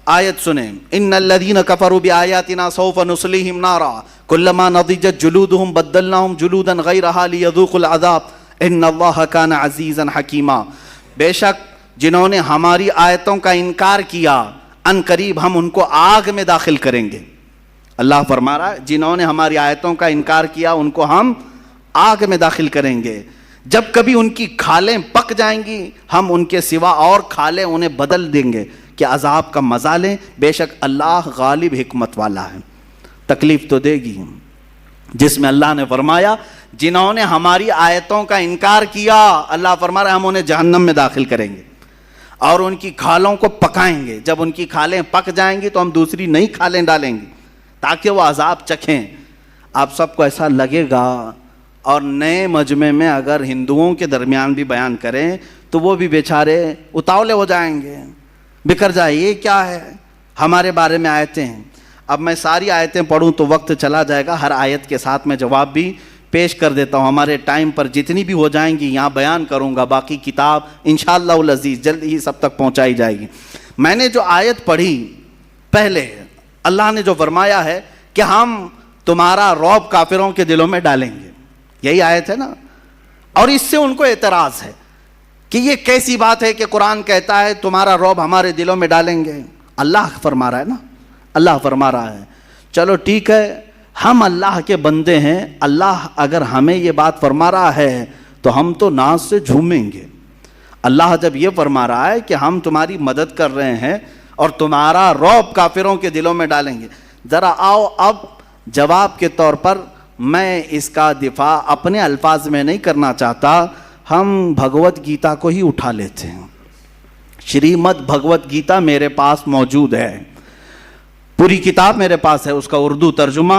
آیت سنیں. ان الذین کفروا بآیاتنا سوف نصلیہم نارا کلما نضجت جلودہم بدلناہم جلودا غیرہا لیذوقوا العذاب ان اللہ کان عزیزا حکیما. بے شک جنہوں نے ہماری آیتوں کا انکار کیا ان قریب ہم ان کو آگ میں داخل کریں گے. اللہ فرما رہا ہے جنہوں نے ہماری آیتوں کا انکار کیا ان کو ہم آگ میں داخل کریں گے. جب کبھی ان کی کھالیں پک جائیں گی ہم ان کے سوا اور کھالیں انہیں بدل دیں گے کہ عذاب کا مزہ لیں. بے شک اللہ غالب حکمت والا ہے. تکلیف تو دے گی. جس میں اللہ نے فرمایا جنہوں نے ہماری آیتوں کا انکار کیا، اللہ فرما رہا ہے ہم انہیں جہنم میں داخل کریں گے. اور ان کی کھالوں کو پکائیں گے. جب ان کی کھالیں پک جائیں گی تو ہم دوسری نئی کھالیں ڈالیں گے تاکہ وہ عذاب چکھیں. آپ سب کو ایسا لگے گا. اور نئے مجمع میں اگر ہندوؤں کے درمیان بھی بیان کریں تو وہ بھی بیچارے اتاولے ہو جائیں گے, بکھر جائے, یہ کیا ہے, ہمارے بارے میں آیتیں ہیں. اب میں ساری آیتیں پڑھوں تو وقت چلا جائے گا. ہر آیت کے ساتھ میں جواب بھی پیش کر دیتا ہوں. ہمارے ٹائم پر جتنی بھی ہو جائیں گی یہاں بیان کروں گا. باقی کتاب انشاءاللہ العزیز جلد ہی سب تک پہنچائی جائے گی. میں نے جو آیت پڑھی پہلے, اللہ نے جو فرمایا ہے کہ ہم تمہارا رعب کافروں کے دلوں میں ڈالیں گے, یہی آیت ہے نا. اور اس سے ان کو اعتراض ہے کہ یہ کیسی بات ہے کہ قرآن کہتا ہے تمہارا رعب ہمارے دلوں میں ڈالیں گے. اللہ فرما رہا ہے نا, اللہ فرما رہا ہے. چلو ٹھیک ہے, ہم اللہ کے بندے ہیں. اللہ اگر ہمیں یہ بات فرما رہا ہے تو ہم تو ناز سے جھومیں گے. اللہ جب یہ فرما رہا ہے کہ ہم تمہاری مدد کر رہے ہیں اور تمہارا رعب کافروں کے دلوں میں ڈالیں گے, ذرا آؤ اب جواب کے طور پر میں اس کا دفاع اپنے الفاظ میں نہیں کرنا چاہتا, ہم بھگوت گیتا کو ہی اٹھا لیتے ہیں. شریمد بھگوت گیتا میرے پاس موجود ہے, پوری کتاب میرے پاس ہے. اس کا اردو ترجمہ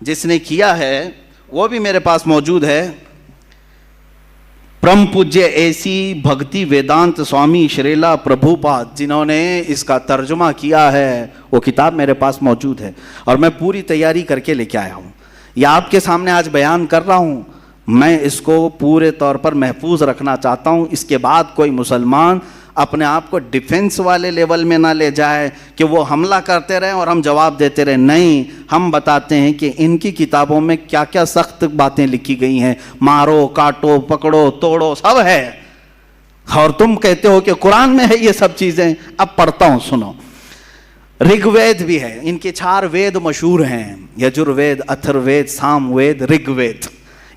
جس نے کیا ہے وہ بھی میرے پاس موجود ہے. پرم پوجیہ ایسی بھکتی ویدانت سوامی شریلا پربھو پاد, جنہوں نے اس کا ترجمہ کیا ہے, وہ کتاب میرے پاس موجود ہے اور میں پوری تیاری کر کے لے کے آیا ہوں. یہ آپ کے سامنے آج بیان کر رہا ہوں. میں اس کو پورے طور پر محفوظ رکھنا چاہتا ہوں. اس کے بعد کوئی مسلمان اپنے آپ کو ڈیفنس والے لیول میں نہ لے جائے کہ وہ حملہ کرتے رہیں اور ہم جواب دیتے رہیں. نہیں, ہم بتاتے ہیں کہ ان کی کتابوں میں کیا کیا سخت باتیں لکھی گئی ہیں. مارو, کاٹو, پکڑو, توڑو, سب ہے. اور تم کہتے ہو کہ قرآن میں ہے یہ سب چیزیں. اب پڑھتا ہوں, سنو. رگ وید بھی ہے. ان کے 4 وید مشہور ہیں, یجر وید, اتھر وید, سام وید, رگ وید.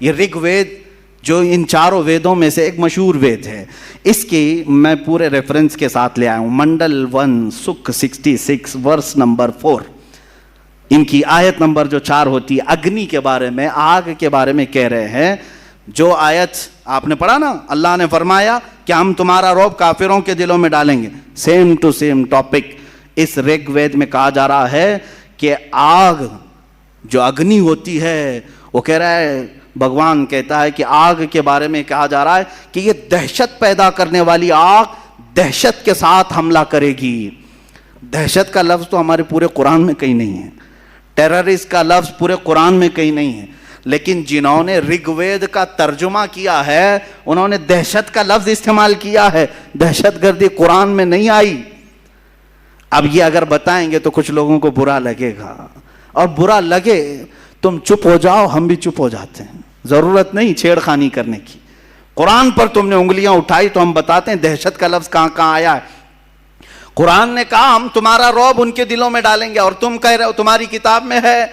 یہ رگ وید جو ان 4 ویدوں میں سے ایک مشہور وید ہے. اس کی میں پورے ریفرنس کے ساتھ لے آیا ہوں. منڈل 1 سکھ 66 ورس نمبر 4. ان کی آیت نمبر جو 4 ہوتی ہے, اگنی کے بارے میں, آگ کے بارے میں کہہ رہے ہیں. جو آیت آپ نے پڑھا نا, اللہ نے فرمایا کہ ہم تمہارا رعب کافروں کے دلوں میں ڈالیں گے. سیم ٹو سیم ٹاپک اس رگ وید میں کہا جا رہا ہے کہ آگ جو اگنی ہوتی ہے, وہ کہہ رہا ہے, بھگوان کہتا ہے کہ آگ کے بارے میں کہا جا رہا ہے کہ یہ دہشت پیدا کرنے والی آگ دہشت کے ساتھ حملہ کرے گی. دہشت کا لفظ تو ہمارے پورے قرآن میں کہیں نہیں ہے. ٹیررسٹ کا لفظ پورے قرآن میں کہیں نہیں ہے. لیکن جنہوں نے رگ وید کا ترجمہ کیا ہے انہوں نے دہشت کا لفظ استعمال کیا ہے. دہشت گردی قرآن میں نہیں آئی. اب یہ اگر بتائیں گے تو کچھ لوگوں کو برا لگے گا, اور برا لگے تم چپ ہو جاؤ, ہم بھی چپ ہو جاتے ہیں. ضرورت نہیں چھیڑ خانی کرنے کی. قرآن پر تم نے انگلیاں اٹھائی تو ہم بتاتے ہیں دہشت کا لفظ کہاں کہاں آیا ہے. قرآن نے کہا ہم تمہارا رعب ان کے دلوں میں ڈالیں گے, اور تم کہہ رہے ہو تمہاری کتاب میں ہے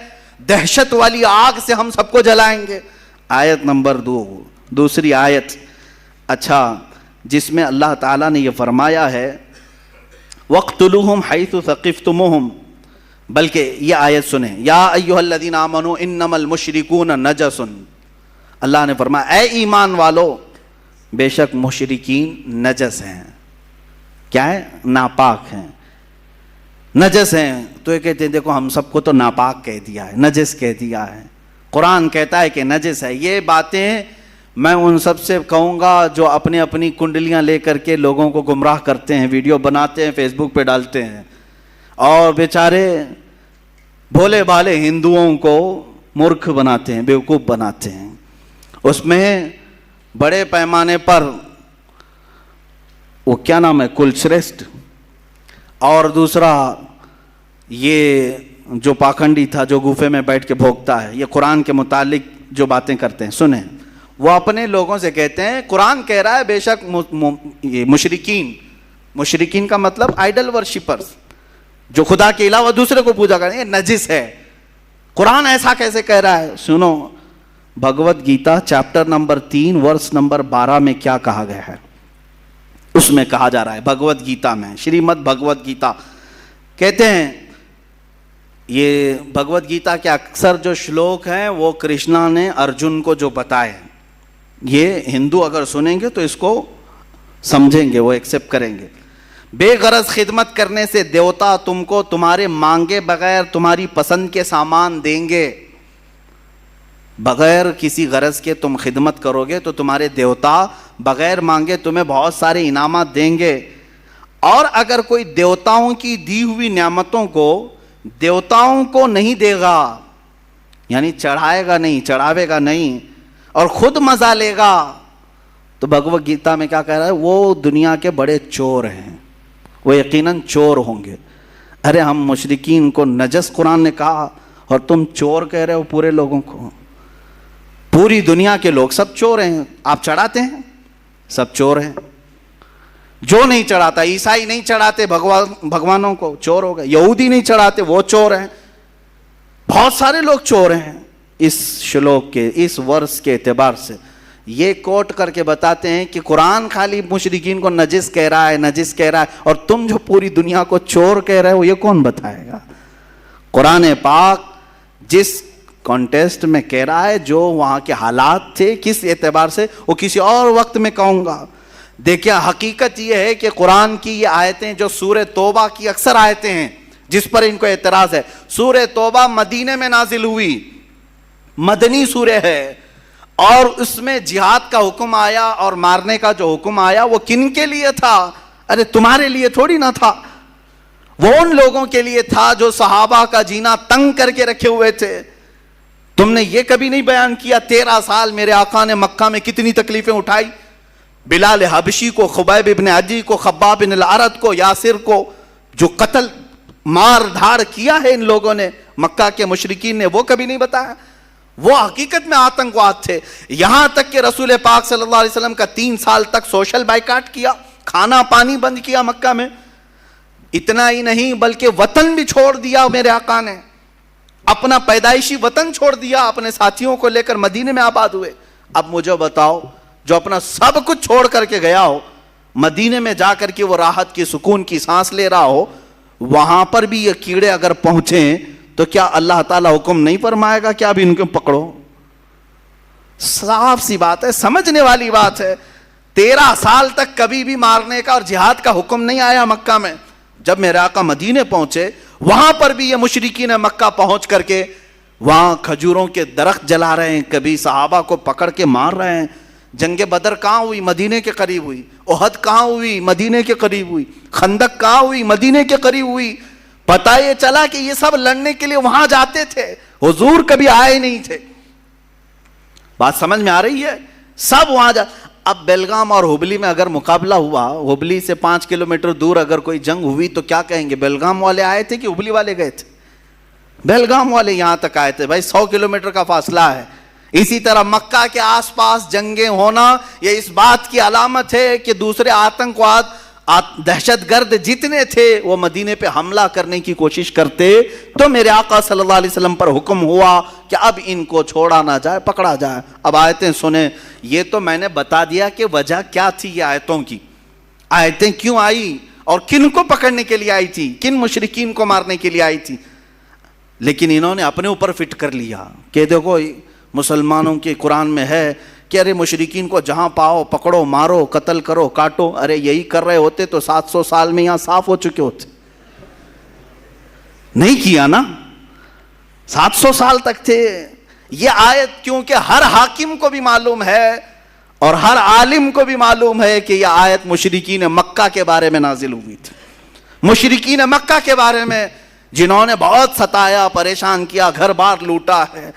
دہشت والی آگ سے ہم سب کو جلائیں گے. آیت نمبر 2, دوسری آیت, اچھا, جس میں اللہ تعالیٰ نے یہ فرمایا ہے وَاقْتُلُوهُمْ حَيْثُ ثَقِفْتُمُوهُمْ. بلکہ یہ آیت سنیں, یا ایھا الذین آمنوا انما المشرکون نجس. اللہ نے فرمایا اے ایمان والو, بے شک مشرکین نجس ہیں. کیا ہے؟ ناپاک ہیں, نجس ہیں. تو یہ کہتے ہیں دیکھو ہم سب کو تو ناپاک کہہ دیا ہے, نجس کہہ دیا ہے. قرآن کہتا ہے کہ نجس ہے. یہ باتیں میں ان سب سے کہوں گا جو اپنی اپنی کنڈلیاں لے کر کے لوگوں کو گمراہ کرتے ہیں, ویڈیو بناتے ہیں, فیس بک پہ ڈالتے ہیں, اور بیچارے بھولے بھالے ہندوؤں کو مورکھ بناتے ہیں, بیوقوف بناتے ہیں. اس میں بڑے پیمانے پر وہ کیا نام ہے, کلشریشٹھ, اور دوسرا یہ جو پاکھنڈی تھا جو گوفے میں بیٹھ کے بھوکتا ہے, یہ قرآن کے متعلق جو باتیں کرتے ہیں سنیں. وہ اپنے لوگوں سے کہتے ہیں قرآن کہہ رہا ہے بے شک یہ مشرکین, مشرکین کا مطلب آئیڈل ورشپرز, جو خدا کے علاوہ دوسرے کو پوجا کریں, یہ نجس ہے. قرآن ایسا کیسے کہہ رہا ہے؟ سنو, Bhagavad Gita chapter number 3 verse number 12 میں کیا کہا گیا ہے. اس میں کہا جا رہا ہے بھگوت گیتا میں, شریمد بھگوت گیتا کہتے ہیں, یہ بھگوت گیتا کے اکثر جو شلوک ہیں وہ کرشنا نے ارجن کو جو بتائے, یہ ہندو اگر سنیں گے تو اس کو سمجھیں گے, وہ ایکسیپٹ کریں گے. بے غرض خدمت کرنے سے دیوتا تم کو تمہارے مانگے بغیر تمہاری پسند کے سامان دیں گے. بغیر کسی غرض کے تم خدمت کرو گے تو تمہارے دیوتا بغیر مانگے تمہیں بہت سارے انعامات دیں گے. اور اگر کوئی دیوتاؤں کی دی ہوئی نعمتوں کو دیوتاؤں کو نہیں دے گا، یعنی چڑھائے گا نہیں، چڑھاوے گا نہیں، اور خود مزہ لے گا، تو بھگوت گیتا میں کیا کہہ رہا ہے؟ وہ دنیا کے بڑے چور ہیں، وہ یقیناً چور ہوں گے. ارے ہم مشرکین کو نجس قرآن نے کہا اور تم چور کہہ رہے ہو پورے لوگوں کو. پوری دنیا کے لوگ سب چور ہیں. آپ چڑھاتے ہیں؟ سب چور ہیں. جو نہیں چڑھاتا، عیسائی نہیں چڑھاتے بھگوانوں کو، چور ہو گئے. یہودی نہیں چڑھاتے، وہ چور ہیں. بہت سارے لوگ چور ہیں. اس شلوک کے اس ورس کے اعتبار سے یہ کوٹ کر کے بتاتے ہیں کہ قرآن خالی مشرکین کو نجس کہہ رہا ہے، نجس کہہ رہا ہے، اور تم جو پوری دنیا کو چور کہہ رہے ہو یہ کون بتائے گا؟ قرآن پاک جس کانٹیسٹ میں کہہ رہا ہے، جو وہاں کے حالات تھے کس اعتبار سے، وہ کسی اور وقت میں کہوں گا. دیکھیں حقیقت یہ ہے کہ قرآن کی یہ آیتیں جو سورہ توبہ کی اکثر آیتیں ہیں جس پر ان کو اعتراض ہے، سورہ توبہ مدینے میں نازل ہوئی، مدنی سورہ ہے، اور اس میں جہاد کا حکم آیا اور مارنے کا جو حکم آیا وہ کن کے لیے تھا؟ ارے تمہارے لیے تھوڑی نہ تھا، وہ ان لوگوں کے لیے تھا جو صحابہ کا جینا تنگ کر کے رکھے ہوئے تھے. تم نے یہ کبھی نہیں بیان کیا 13 سال میرے آقا نے مکہ میں کتنی تکلیفیں اٹھائی؟ بلال حبشی کو، خبیب ابن عدی کو، خباب بن الارد کو، یاسر کو، جو قتل مار دھاڑ کیا ہے ان لوگوں نے مکہ کے مشرکین نے، وہ کبھی نہیں بتایا؟ وہ حقیقت میں آتنکواد تھے. یہاں تک کہ رسول پاک صلی اللہ علیہ وسلم کا 3 سال تک سوشل بائیکاٹ کیا، کھانا پانی بند کیا مکہ میں. اتنا ہی نہیں بلکہ وطن بھی چھوڑ دیا میرے آقا نے، اپنا پیدائشی وطن چھوڑ دیا، اپنے ساتھیوں کو لے کر مدینے میں آباد ہوئے. اب مجھے بتاؤ، جو اپنا سب کچھ چھوڑ کر کے گیا ہو، مدینے میں جا کر کے وہ راحت کی سکون کی سانس لے رہا ہو، وہاں پر بھی یہ کیڑے اگر پہنچیں تو کیا اللہ تعالیٰ حکم نہیں فرمائے گا کہ اب ان کو پکڑو؟ صاف سی بات ہے، سمجھنے والی بات ہے. 13 سال تک کبھی بھی مارنے کا اور جہاد کا حکم نہیں آیا مکہ میں. جب میرے آقا مدینے پہنچے وہاں پر بھی یہ مشرکین مکہ پہنچ کر کے وہاں کھجوروں کے درخت جلا رہے ہیں، کبھی صحابہ کو پکڑ کے مار رہے ہیں. جنگ بدر کہاں ہوئی؟ مدینے کے قریب ہوئی. احد کہاں ہوئی؟ مدینے کے قریب ہوئی. خندق کہاں ہوئی؟ مدینے کے قریب ہوئی. پتہ یہ چلا کہ یہ سب لڑنے کے لیے وہاں جاتے تھے، حضور کبھی آئے نہیں تھے. بات سمجھ میں آ رہی ہے؟ سب وہاں اب بیلگام اور ہبلی میں اگر مقابلہ ہوا، ہبلی سے 5 کلومیٹر دور اگر کوئی جنگ ہوئی تو کیا کہیں گے؟ بیلگام والے آئے تھے کہ ہبلی والے گئے تھے؟ بیلگام والے یہاں تک آئے تھے. بھائی 100 کلومیٹر کا فاصلہ ہے. اسی طرح مکہ کے آس پاس جنگیں ہونا یہ اس بات کی علامت ہے کہ دوسرے آتنکواد دہشت گرد جتنے تھے وہ مدینے پہ حملہ کرنے کی کوشش کرتے. تو میرے آقا صلی اللہ علیہ وسلم پر حکم ہوا کہ اب ان کو چھوڑا نہ جائے، پکڑا جائے. اب آیتیں سنیں. یہ تو میں نے بتا دیا کہ وجہ کیا تھی یہ آیتوں کی، آیتیں کیوں آئی اور کن کو پکڑنے کے لیے آئی تھی، کن مشرکین کو مارنے کے لیے آئی تھی. لیکن انہوں نے اپنے اوپر فٹ کر لیا کہ دیکھو مسلمانوں کے قرآن میں ہے کہ ارے مشرکین کو جہاں پاؤ پکڑو، مارو، قتل کرو، کاٹو. ارے یہی کر رہے ہوتے تو 700 سال میں یہاں صاف ہو چکے ہوتے. نہیں کیا نا، 700 سال تک تھے. یہ آیت کیونکہ ہر حاکم کو بھی معلوم ہے اور ہر عالم کو بھی معلوم ہے کہ یہ آیت مشرکین مکہ کے بارے میں نازل ہوئی تھی. مشرکین مکہ کے بارے میں جنہوں نے بہت ستایا، پریشان کیا، گھر بار لوٹا ہے.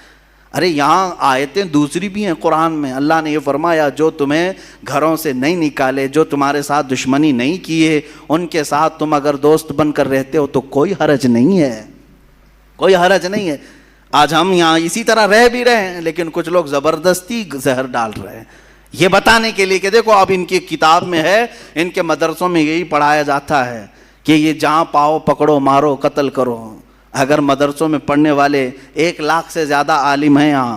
ارے یہاں آیتیں دوسری بھی ہیں قرآن میں. اللہ نے یہ فرمایا جو تمہیں گھروں سے نہیں نکالے، جو تمہارے ساتھ دشمنی نہیں کیے، ان کے ساتھ تم اگر دوست بن کر رہتے ہو تو کوئی حرج نہیں ہے، کوئی حرج نہیں ہے. آج ہم یہاں اسی طرح رہ بھی رہے ہیں لیکن کچھ لوگ زبردستی زہر ڈال رہے ہیں یہ بتانے کے لیے کہ دیکھو اب ان کی کتاب میں ہے، ان کے مدرسوں میں یہی پڑھایا جاتا ہے کہ یہ جہاں پاؤ پکڑو، مارو، قتل کرو. اگر مدرسوں میں پڑھنے والے 1 لاکھ سے زیادہ عالم ہیں یہاں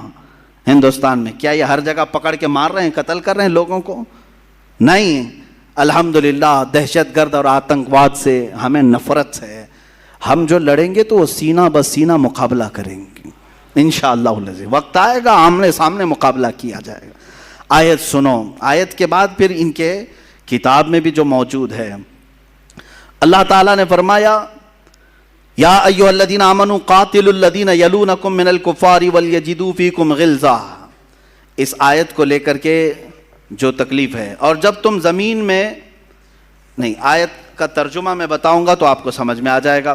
ہندوستان میں، کیا یہ ہر جگہ پکڑ کے مار رہے ہیں، قتل کر رہے ہیں لوگوں کو؟ نہیں. الحمدللہ دہشت گرد اور آتنکواد سے ہمیں نفرت ہے. ہم جو لڑیں گے تو وہ سینہ بسینہ مقابلہ کریں گے انشاءاللہ. وقت آئے گا آمنے سامنے مقابلہ کیا جائے گا. آیت سنو. آیت کے بعد پھر ان کے کتاب میں بھی جو موجود ہے اللہ تعالیٰ نے فرمایا یا ایھا الذین آمنوا قاتلوا الذین یلونکم من الکفار ولیجدوا فیکم غلظہ. اس آیت کو لے کر کے جو تکلیف ہے، اور جب تم زمین میں نہیں، آیت کا ترجمہ میں بتاؤں گا تو آپ کو سمجھ میں آ جائے گا.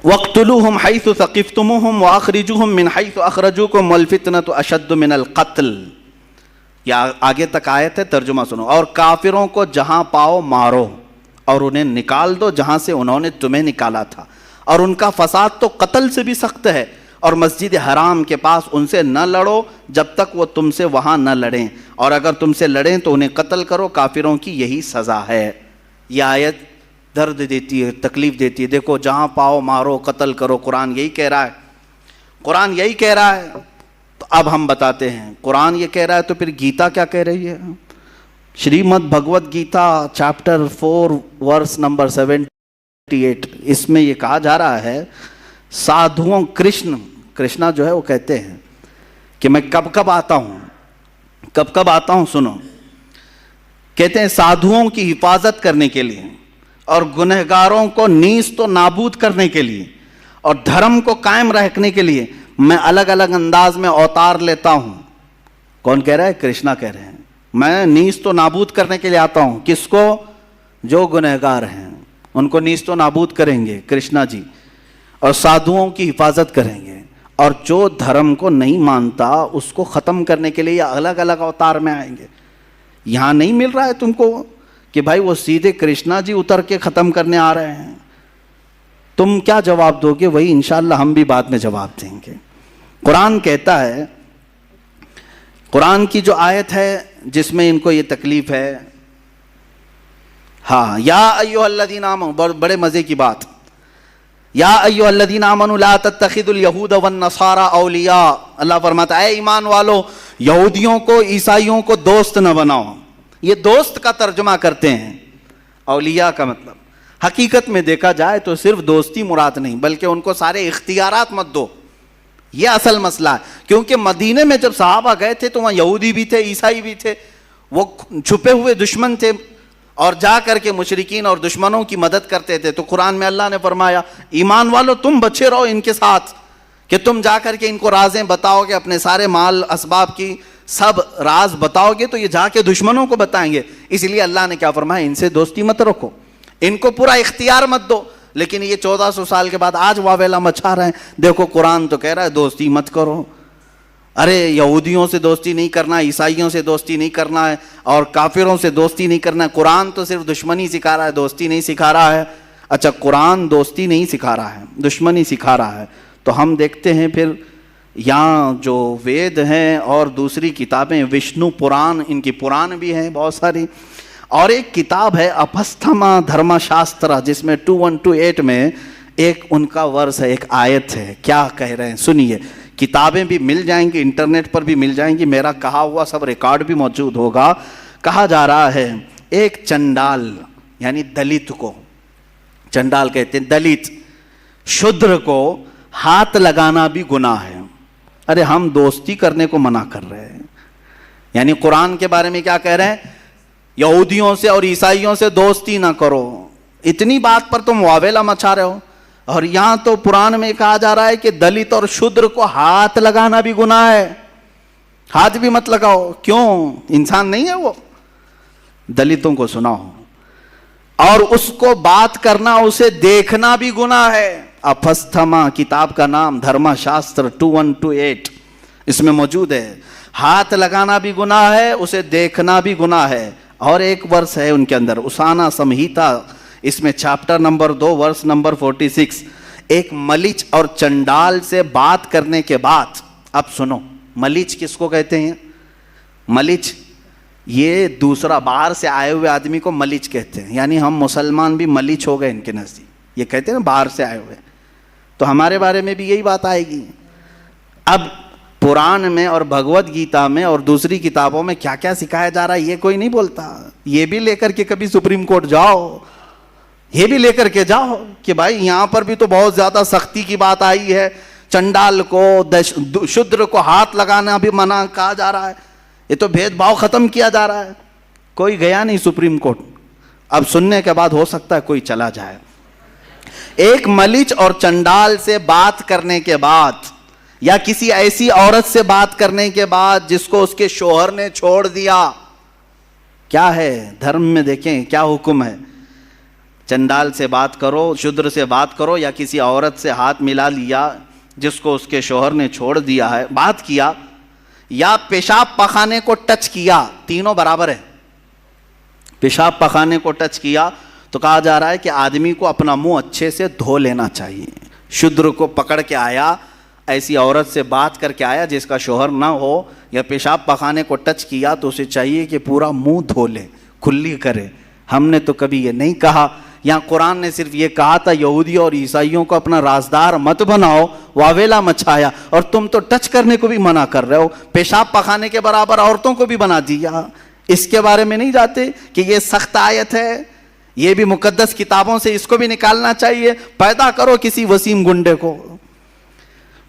وَاقْتُلُوهُمْ حَيْثُ ثَقِفْتُمُوهُمْ وَأَخْرِجُوهُمْ مِنْ حَيْثُ أَخْرَجُوكُمْ وَالْفِتْنَةُ أَشَدُّ مِنَ الْقَتْلِ. یا آگے تک آیت ہے، ترجمہ سنو. اور کافروں کو جہاں پاؤ مارو اور انہیں نکال دو جہاں سے انہوں نے تمہیں نکالا تھا، اور ان کا فساد تو قتل سے بھی سخت ہے. اور مسجد حرام کے پاس ان سے نہ لڑو جب تک وہ تم سے وہاں نہ لڑیں، اور اگر تم سے لڑیں تو انہیں قتل کرو، کافروں کی یہی سزا ہے. یہ آیت درد دیتی ہے، تکلیف دیتی ہے. دیکھو جہاں پاؤ مارو، قتل کرو، قرآن یہی کہہ رہا ہے، قرآن یہی کہہ رہا ہے. تو اب ہم بتاتے ہیں قرآن یہ کہہ رہا ہے تو پھر گیتا کیا کہہ رہی ہے؟ Shrimad Bhagwat Gita chapter 4 verse number 78، اس میں یہ کہا جا رہا ہے سادھوؤں، کرشنا جو ہے وہ کہتے ہیں کہ میں کب کب آتا ہوں، سنو. کہتے ہیں سادھوؤں کی حفاظت کرنے کے لیے اور گنہگاروں کو نیست و نابود کرنے کے لیے اور دھرم کو قائم رکھنے کے لیے میں الگ الگ انداز میں اوتار لیتا ہوں. کون کہہ رہا ہے؟ کرشنا کہہ رہے ہیں. میں نیست و نابود کرنے کے لیے آتا ہوں. کس کو؟ جو گنہگار ہیں ان کو نیست و نابود کریں گے کرشنا جی، اور سادھوؤں کی حفاظت کریں گے، اور جو دھرم کو نہیں مانتا اس کو ختم کرنے کے لیے الگ الگ اوتار میں آئیں گے. یہاں نہیں مل رہا ہے تم کو کہ بھائی وہ سیدھے کرشنا جی اتر کے ختم کرنے آ رہے ہیں. تم کیا جواب دو گے؟ وہی انشاءاللہ ہم بھی بعد میں جواب دیں گے. قرآن کہتا ہے، قرآن کی جو آیت ہے جس میں ان کو یہ تکلیف ہے، ہاں، یا ایھا الذین آمنوا، بڑے مزے کی بات، یا ایھا الذین آمنوا لا تتخذوا الیہود والنصارى اولیاء. اللہ فرماتا ہے اے ایمان والو، یہودیوں کو، عیسائیوں کو دوست نہ بناؤ. یہ دوست کا ترجمہ کرتے ہیں، اولیاء کا مطلب حقیقت میں دیکھا جائے تو صرف دوستی مراد نہیں، بلکہ ان کو سارے اختیارات مت دو. یہ اصل مسئلہ ہے. کیونکہ مدینے میں جب صحابہ گئے تھے تو وہاں یہودی بھی تھے، عیسائی بھی تھے، وہ چھپے ہوئے دشمن تھے اور جا کر کے مشرکین اور دشمنوں کی مدد کرتے تھے. تو قرآن میں اللہ نے فرمایا ایمان والو تم بچے رہو ان کے ساتھ، کہ تم جا کر کے ان کو رازیں بتاؤ گے، اپنے سارے مال اسباب کی سب راز بتاؤ گے تو یہ جا کے دشمنوں کو بتائیں گے. اس لیے اللہ نے کیا فرمایا؟ ان سے دوستی مت رکھو، ان کو پورا اختیار مت دو. لیکن یہ 1400 سال کے بعد آج واویلا مچا رہے ہیں. دیکھو قرآن تو کہہ رہا ہے دوستی مت کرو. ارے یہودیوں سے دوستی نہیں کرنا، عیسائیوں سے دوستی نہیں کرنا ہے، اور کافروں سے دوستی نہیں کرنا ہے. قرآن تو صرف دشمنی سکھا رہا ہے، دوستی نہیں سکھا رہا ہے. اچھا قرآن دوستی نہیں سکھا رہا ہے، دشمنی سکھا رہا ہے، تو ہم دیکھتے ہیں پھر یہاں جو وید ہیں اور دوسری کتابیں، وشنو پران، ان کی پران بھی ہیں بہت ساری، اور ایک کتاب ہے اپستھما دھرما شاسترا جس میں 2128 میں ایک ان کا ورس ہے، ایک آیت ہے. کیا کہہ رہے ہیں سنیے. کتابیں بھی مل جائیں گی، انٹرنیٹ پر بھی مل جائیں گی، میرا کہا ہوا سب ریکارڈ بھی موجود ہوگا. کہا جا رہا ہے ایک چنڈال یعنی دلت کو، چنڈال کہتے ہیں دلت، شودر کو ہاتھ لگانا بھی گناہ ہے. ارے ہم دوستی کرنے کو منع کر رہے ہیں. یعنی قرآن کے بارے میں کیا کہہ رہے ہیں؟ یہودیوں سے اور عیسائیوں سے دوستی نہ کرو. اتنی بات پر تم واویلا مچا رہے ہو. اور یہاں تو قرآن میں کہا جا رہا ہے کہ دلت اور شودر کو ہاتھ لگانا بھی گناہ ہے. ہاتھ بھی مت لگاؤ. کیوں؟ انسان نہیں ہے وہ؟ دلتوں کو سناؤ، اور اس کو بات کرنا، اسے دیکھنا بھی گناہ ہے. اپستھما کتاب کا نام، دھرما شاستر 2128 اس میں موجود ہے. ہاتھ لگانا بھی گناہ ہے، اسے دیکھنا بھی گناہ ہے. اور ایک ورس ہے ان کے اندر، اسانا سمہیتا، اس میں چیپٹر نمبر 2 ورس نمبر 46، ایک ملچ اور چنڈال سے بات کرنے کے بعد، اب سنو، ملچ کس کو کہتے ہیں؟ ملچ یہ دوسرا باہر سے آئے ہوئے آدمی کو ملچ کہتے ہیں. یعنی ہم مسلمان بھی ملچ ہو گئے ان کے نزدیک. یہ کہتے ہیں نا باہر سے آئے ہوئے، تو ہمارے بارے میں بھی یہی بات آئے گی. اب قرآن میں اور بھگوت گیتا میں اور دوسری کتابوں میں کیا کیا سکھایا جا رہا ہے یہ کوئی نہیں بولتا. یہ بھی لے کر کے کبھی سپریم کورٹ جاؤ، یہ بھی لے کر کے جاؤ کہ بھائی یہاں پر بھی تو بہت زیادہ سختی کی بات آئی ہے. چنڈال کو، شودر کو ہاتھ لگانا بھی منع کہا جا رہا ہے. یہ تو بھید بھاؤ ختم کیا جا رہا ہے. کوئی گیا نہیں سپریم کورٹ. اب سننے کے بعد ہو سکتا ہے کوئی چلا جائے. ایک ملچ اور چنڈال سے بات کرنے کے بعد یا کسی ایسی عورت سے بات کرنے کے بعد جس کو اس کے شوہر نے چھوڑ دیا, کیا ہے دھرم میں دیکھیں کیا حکم ہے. چنڈال سے بات کرو, شودر سے بات کرو, یا کسی عورت سے ہاتھ ملا لیا جس کو اس کے شوہر نے چھوڑ دیا ہے, بات کیا, یا پیشاب پخانے کو ٹچ کیا, تینوں برابر ہے. پیشاب پخانے کو ٹچ کیا تو کہا جا رہا ہے کہ آدمی کو اپنا منہ اچھے سے دھو لینا چاہیے. شودر کو پکڑ کے آیا, ایسی عورت سے بات کر کے آیا جس کا شوہر نہ ہو, یا پیشاب پخانے کو ٹچ کیا تو اسے چاہیے کہ پورا منہ دھو لے, کھلی کرے. ہم نے تو کبھی یہ نہیں کہا. یہاں قرآن نے صرف یہ کہا تھا یہودیوں اور عیسائیوں کو اپنا رازدار مت بناؤ, واویلا مچایا, اور تم تو ٹچ کرنے کو بھی منع کر رہے ہو, پیشاب پخانے کے برابر عورتوں کو بھی بنا دیا. اس کے بارے میں نہیں جاتے کہ یہ سخت آیت ہے, یہ بھی مقدس کتابوں سے اس کو بھی نکالنا چاہیے. پیدا کرو کسی وسیم گنڈے کو.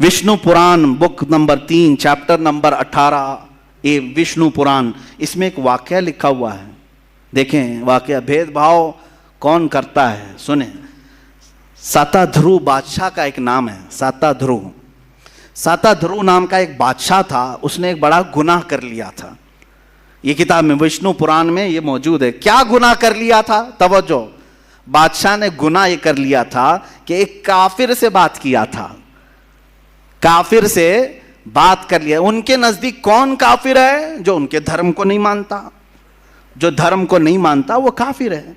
وشنو پران بک نمبر 3 چیپٹر نمبر 18, یہ وشنو پران, اس میں ایک واقعہ لکھا ہوا ہے. دیکھیں واقعہ, بھید بھاؤ کون کرتا ہے سنیں. ساتا دھرو بادشاہ کا ایک نام ہے, ساتا دھرو. ساتا دھرو نام کا ایک بادشاہ تھا, اس نے ایک بڑا گناہ کر لیا تھا. یہ کتاب میں وشنو پران میں یہ موجود ہے. کیا گناہ کر لیا تھا؟ توجہ, بادشاہ نے گناہ یہ کر لیا تھا کہ ایک کافر سے بات کیا تھا. کافر سے بات کر لیا. ان کے نزدیک کون کافر ہے؟ جو ان کے دھرم کو نہیں مانتا. جو دھرم کو نہیں مانتا وہ کافر ہے.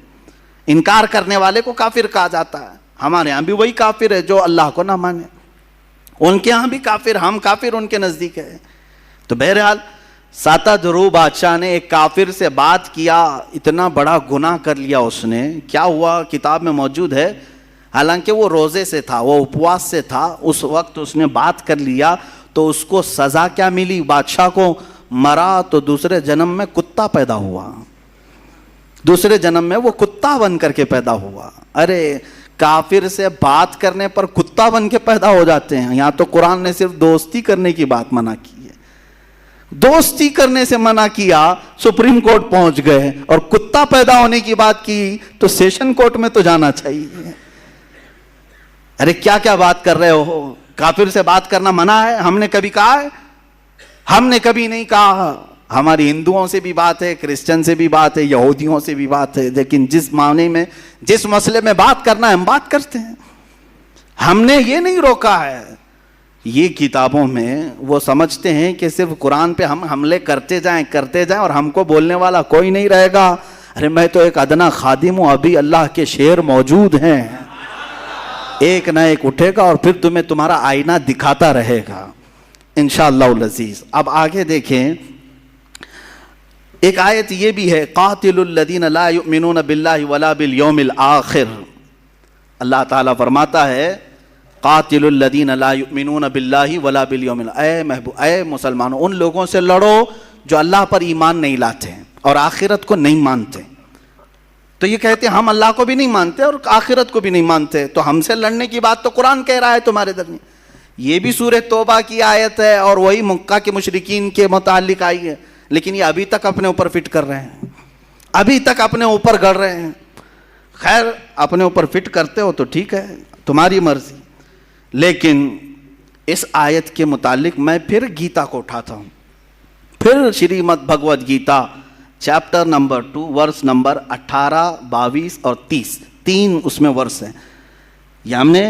انکار کرنے والے کو کافر کہا جاتا ہے. ہمارے ہاں بھی وہی کافر ہے جو اللہ کو نہ مانے. ان کے ہاں بھی کافر, ہم کافر ان کے نزدیک ہے. تو بہرحال ساتا دھرو بادشاہ نے ایک کافر سے بات کیا, اتنا بڑا گناہ کر لیا اس نے. کیا ہوا کتاب میں موجود ہے. حالانکہ وہ روزے سے تھا, وہ اپواس سے تھا, اس وقت اس نے بات کر لیا تو اس کو سزا کیا ملی؟ بادشاہ کو مرا تو دوسرے جنم میں کتا پیدا ہوا. دوسرے جنم میں وہ کتا بن کر کے پیدا ہوا. ارے کافر سے بات کرنے پر کتا بن کے پیدا ہو جاتے ہیں. یہاں تو قرآن نے صرف دوستی کرنے کی بات منع کی ہے. دوستی کرنے سے منع کیا, سپریم کورٹ پہنچ گئے, اور کتا پیدا ہونے کی بات کی تو سیشن کورٹ میں تو جانا چاہیے. ارے کیا کیا بات کر رہے ہو؟ کافر سے بات کرنا منع ہے؟ ہم نے کبھی کہا ہے؟ ہم نے کبھی نہیں کہا. ہماری ہندوؤں سے بھی بات ہے, کرسچن سے بھی بات ہے, یہودیوں سے بھی بات ہے, لیکن جس معنی میں جس مسئلے میں بات کرنا ہے ہم بات کرتے ہیں. ہم نے یہ نہیں روکا ہے. یہ کتابوں میں وہ سمجھتے ہیں کہ صرف قرآن پہ ہم حملے کرتے جائیں اور ہم کو بولنے والا کوئی نہیں رہے گا. ارے میں تو ایک ادنا خادم ہوں, ابھی اللہ کے شعر موجود ہیں, ایک نہ ایک اٹھے گا اور پھر تمہیں تمہارا آئینہ دکھاتا رہے گا انشاءاللہ العزیز. اب آگے دیکھیں, ایک آیت یہ بھی ہے, قاتل الذین لا یؤمنون باللہ ولا بالیوم الآخر. اللہ تعالیٰ فرماتا ہے قاتل الذین لا یؤمنون باللہ ولا بالیوم الآخر. اے مسلمانوں, ان لوگوں سے لڑو جو اللہ پر ایمان نہیں لاتے اور آخرت کو نہیں مانتے. تو یہ کہتے ہیں ہم اللہ کو بھی نہیں مانتے اور آخرت کو بھی نہیں مانتے, تو ہم سے لڑنے کی بات تو قرآن کہہ رہا ہے تمہارے درمیان. یہ بھی سورہ توبہ کی آیت ہے اور وہی مکہ کے مشرکین کے متعلق آئی ہے, لیکن یہ ابھی تک اپنے اوپر فٹ کر رہے ہیں, ابھی تک اپنے اوپر گڑ رہے ہیں. خیر اپنے اوپر فٹ کرتے ہو تو ٹھیک ہے, تمہاری مرضی. لیکن اس آیت کے متعلق میں پھر گیتا کو اٹھاتا ہوں, پھر Shrimad Bhagwat Gita chapter number 2 verse number 18, 22 اور 30, 3 اس میں ورس ہیں. یہ ہم نے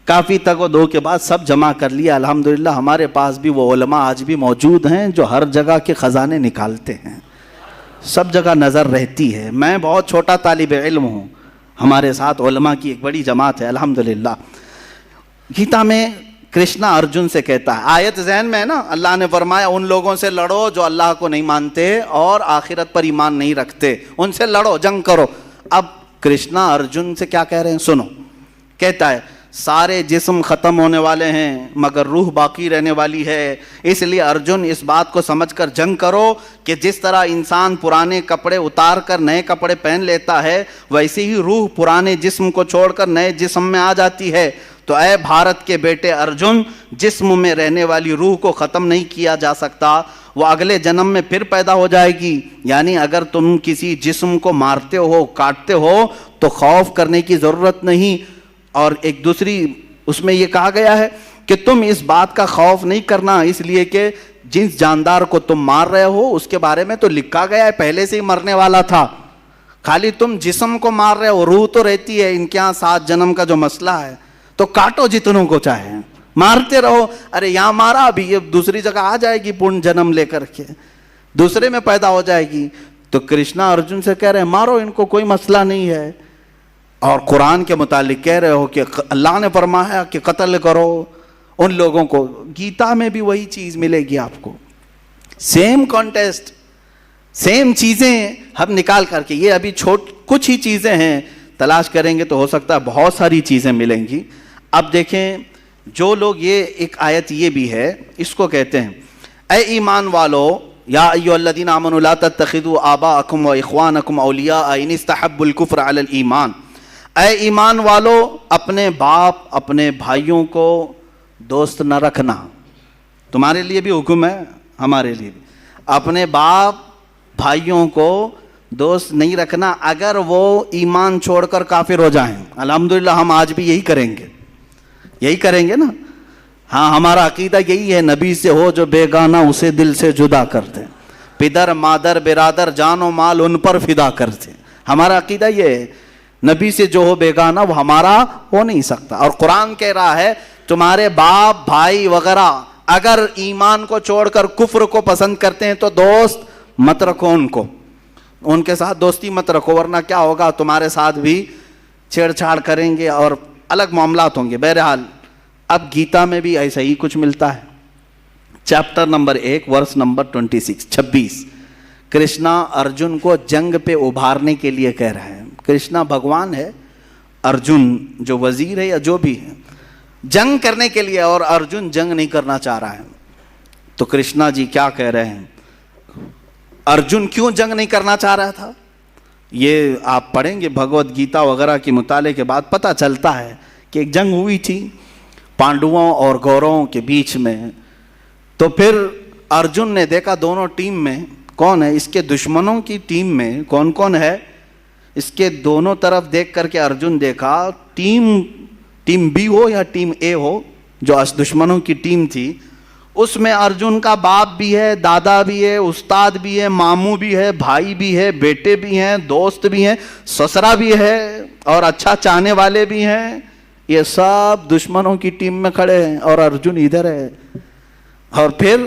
کافی تک و دو کے بعد سب جمع کر لیا. الحمدللہ ہمارے پاس بھی وہ علماء آج بھی موجود ہیں جو ہر جگہ کے خزانے نکالتے ہیں, سب جگہ نظر رہتی ہے. میں بہت چھوٹا طالب علم ہوں, ہمارے ساتھ علماء کی ایک بڑی جماعت ہے الحمدللہ. گیتا میں کرشنا ارجن سے کہتا ہے, آیت ذہن میں ہے نا, اللہ نے فرمایا ان لوگوں سے لڑو جو اللہ کو نہیں مانتے اور آخرت پر ایمان نہیں رکھتے, ان سے لڑو, جنگ کرو. اب کرشنا ارجن سے کیا کہہ رہے ہیں سنو. کہتا ہے سارے جسم ختم ہونے والے ہیں مگر روح باقی رہنے والی ہے, اس لیے ارجن اس بات کو سمجھ کر جنگ کرو کہ جس طرح انسان پرانے کپڑے اتار کر نئے کپڑے پہن لیتا ہے, ویسے ہی روح پرانے جسم کو چھوڑ کر نئے جسم میں آ جاتی ہے. تو اے بھارت کے بیٹے ارجن, جسم میں رہنے والی روح کو ختم نہیں کیا جا سکتا, وہ اگلے جنم میں پھر پیدا ہو جائے گی. یعنی اگر تم کسی جسم کو مارتے ہو, کاٹتے ہو تو خوف کرنے کی ضرورت نہیں. اور ایک دوسری اس میں یہ کہا گیا ہے کہ تم اس بات کا خوف نہیں کرنا, اس لیے کہ جس جاندار کو تم مار رہے ہو اس کے بارے میں تو لکھا گیا ہے پہلے سے ہی مرنے والا تھا. خالی تم جسم کو مار رہے ہو, روح تو رہتی ہے. ان کے یہاں 7 جنم کا جو مسئلہ ہے, تو کاٹو جتنوں کو چاہے, مارتے رہو. ارے یہاں مارا, ابھی یہ دوسری جگہ آ جائے گی پورن جنم لے کر کے, دوسرے میں پیدا ہو جائے گی. تو کرشنا ارجن سے کہہ رہے ہیں مارو ان کو, کوئی مسئلہ نہیں ہے. اور قرآن کے متعلق کہہ رہے ہو کہ اللہ نے فرمایا کہ قتل کرو ان لوگوں کو. گیتا میں بھی وہی چیز ملے گی آپ کو, سیم کانٹیسٹ, سیم چیزیں ہم نکال کر کے. یہ ابھی کچھ ہی چیزیں ہیں, تلاش کریں گے تو ہو سکتا ہے بہت ساری چیزیں ملیں گی. اب دیکھیں, جو لوگ, یہ ایک آیت یہ بھی ہے, اس کو کہتے ہیں اے ایمان والو, یا ایھا الذین آمنوا لا تتخذوا آباءکم واخوانکم اولیاء ان استحبوا الکفر علی الایمان. اے ایمان والو, اپنے باپ اپنے بھائیوں کو دوست نہ رکھنا. تمہارے لیے بھی حکم ہے, ہمارے لیے بھی. اپنے باپ بھائیوں کو دوست نہیں رکھنا اگر وہ ایمان چھوڑ کر کافر ہو جائیں. الحمدللہ ہم آج بھی یہی کریں گے نا. ہاں, ہمارا عقیدہ یہی ہے, نبی سے ہو جو بیگانہ اسے دل سے جدا کرتے, پدر مادر برادر جان و مال ان پر فدا کرتے. ہمارا عقیدہ یہ ہے, نبی سے جو ہو بیگانہ وہ ہمارا ہو نہیں سکتا. اور قرآن کہہ رہا ہے تمہارے باپ بھائی وغیرہ اگر ایمان کو چھوڑ کر کفر کو پسند کرتے ہیں تو دوست مت رکھو ان کو, ان کے ساتھ دوستی مت رکھو, ورنہ کیا ہوگا, تمہارے ساتھ بھی چھیڑ چھاڑ کریں گے اور الگ معاملات ہوں گے. بہرحال اب گیتا میں بھی ایسا ہی کچھ ملتا ہے. Chapter number 1 verse number 26. Krishna Arjun کو جنگ پہ ابھارنے کے لیے کہہ رہے ہیں. کرشنا بھگوان ہے, ارجن جو وزیر ہے یا جو بھی ہے, جنگ کرنے کے لیے, اور ارجن جنگ نہیں کرنا چاہ رہا ہے. تو کرشنا جی کیا کہہ رہے ہیں, ارجن کیوں جنگ نہیں کرنا چاہ رہا تھا, یہ آپ پڑھیں گے بھگوت گیتا وغیرہ کے مطالعے کے بعد پتہ چلتا ہے کہ ایک جنگ ہوئی تھی پانڈووں اور گوروں کے بیچ میں. تو پھر ارجن نے دیکھا دونوں ٹیم میں کون ہے, اس کے دشمنوں کی ٹیم میں کون کون ہے. اس کے دونوں طرف دیکھ کر کے ارجن دیکھا, ٹیم بی ہو یا ٹیم اے ہو, جو دشمنوں کی ٹیم تھی, اس میں ارجن کا باپ بھی ہے, دادا بھی ہے, استاد بھی ہے, ماموں بھی ہے, بھائی بھی ہے, بیٹے بھی ہیں, دوست بھی ہیں, سسرا بھی ہے, اور اچھا چاہنے والے بھی ہیں. یہ سب دشمنوں کی ٹیم میں کھڑے ہیں اور ارجن ادھر ہے. اور پھر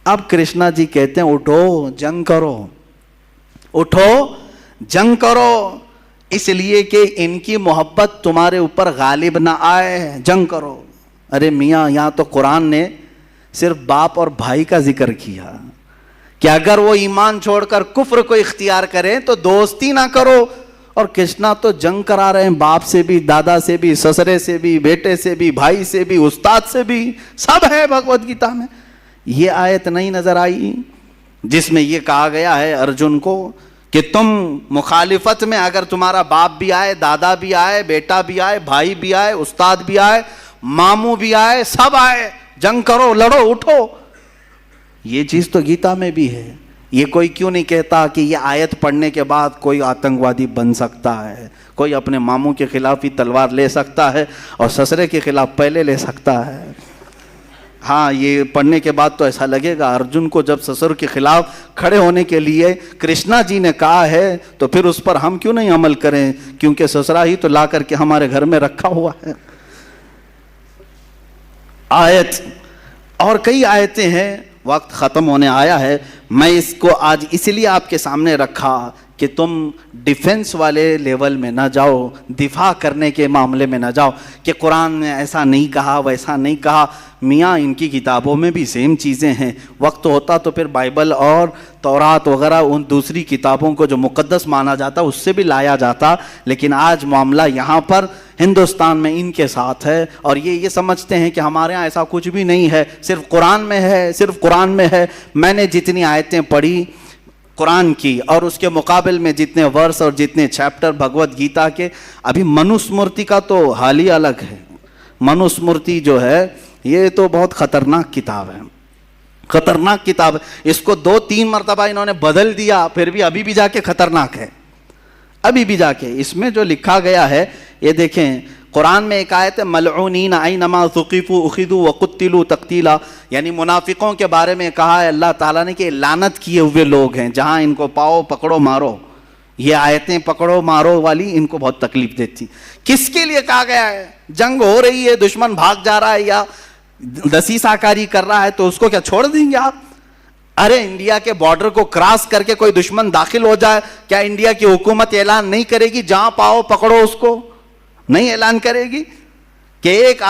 اب کرشنا جی کہتے ہیں اٹھو جنگ کرو, اٹھو جنگ کرو, اس لیے کہ ان کی محبت تمہارے اوپر غالب نہ آئے, جنگ کرو. ارے میاں, یہاں تو قرآن نے صرف باپ اور بھائی کا ذکر کیا کہ اگر وہ ایمان چھوڑ کر کفر کو اختیار کریں تو دوستی نہ کرو. اور کرشنا تو جنگ کرا رہے ہیں باپ سے بھی, دادا سے بھی, سسرے سے بھی, بیٹے سے بھی, بھائی سے بھی, استاد سے بھی, سب ہے بھگوت گیتا میں. یہ آیت نہیں نظر آئی جس میں یہ کہا گیا ہے ارجن کو کہ تم مخالفت میں, اگر تمہارا باپ بھی آئے, دادا بھی آئے, بیٹا بھی آئے, بھائی بھی آئے, استاد بھی آئے, ماموں بھی آئے, سب آئے, جنگ کرو, لڑو, اٹھو. یہ چیز تو گیتا میں بھی ہے. یہ کوئی کیوں نہیں کہتا کہ یہ آیت پڑھنے کے بعد کوئی آتنکوادی بن سکتا ہے, کوئی اپنے ماموں کے خلاف ہی تلوار لے سکتا ہے اور سسرے کے خلاف پہلے لے سکتا ہے. ہاں, یہ پڑھنے کے بعد تو ایسا لگے گا ارجن کو جب سسر کے خلاف کھڑے ہونے کے لیے کرشنا جی نے کہا ہے تو پھر اس پر ہم کیوں نہیں عمل کریں, کیونکہ سسرا ہی تو لا کر کے ہمارے گھر میں رکھا ہوا ہے. آیت اور کئی آیتیں ہیں, وقت ختم ہونے آیا ہے. میں اس کو آج اس لیے آپ کے سامنے رکھا کہ تم ڈیفنس والے لیول میں نہ جاؤ, دفاع کرنے کے معاملے میں نہ جاؤ کہ قرآن نے ایسا نہیں کہا, ویسا نہیں کہا. میاں, ان کی کتابوں میں بھی سیم چیزیں ہیں. وقت ہوتا تو پھر بائبل اور تورات وغیرہ ان دوسری کتابوں کو جو مقدس مانا جاتا اس سے بھی لایا جاتا, لیکن آج معاملہ یہاں پر ہندوستان میں ان کے ساتھ ہے. اور یہ سمجھتے ہیں کہ ہمارے ہاں ایسا کچھ بھی نہیں ہے, صرف قرآن میں ہے, صرف قرآن میں ہے. میں نے جتنی آیتیں پڑھی قرآن کی اور اس کے مقابل میں جتنے ورس اور جتنے چیپٹر بھگوت گیتا کے, ابھی منوسمرتی کا تو حال ہی الگ ہے. منوسمرتی جو ہے یہ تو بہت خطرناک کتاب ہے. خطرناک کتاب ہے. اس کو 2-3 مرتبہ انہوں نے بدل دیا, پھر بھی ابھی بھی جا کے خطرناک ہے. ابھی بھی جا کے اس میں جو لکھا گیا ہے یہ دیکھیں. قرآن میں ایک آیت ہے ملعونین اینما ثقفوا اخذوا وقتلوا تقتیلا, یعنی منافقوں کے بارے میں کہا ہے اللہ تعالیٰ نے کہ لعنت کیے ہوئے لوگ ہیں, جہاں ان کو پاؤ پکڑو مارو. یہ آیتیں پکڑو مارو والی ان کو بہت تکلیف دیتی. کس کے لیے کہا گیا ہے؟ جنگ ہو رہی ہے, دشمن بھاگ جا رہا ہے یا دسیسہ کاری کر رہا ہے, تو اس کو کیا چھوڑ دیں گے آپ؟ ارے انڈیا کے بارڈر کو کراس کر کے کوئی دشمن داخل ہو جائے, کیا انڈیا کی حکومت اعلان نہیں کرے گی جہاں پاؤ پکڑو اس کو؟ نہیں اعلان کرے گی کہ ایک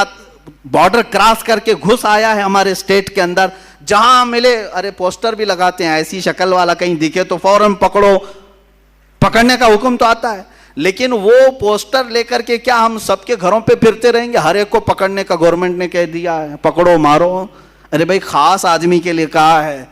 بارڈر کراس کر کے گھس آیا ہے ہمارے اسٹیٹ کے اندر, جہاں ملے ارے پوسٹر بھی لگاتے ہیں ایسی شکل والا, کہیں دکھے تو فوراً پکڑو. پکڑنے کا حکم تو آتا ہے, لیکن وہ پوسٹر لے کر کے کیا ہم سب کے گھروں پہ پھرتے رہیں گے؟ ہر ایک کو پکڑنے کا گورنمنٹ نے کہہ دیا ہے, پکڑو مارو. ارے بھائی خاص آدمی کے لیے کہا ہے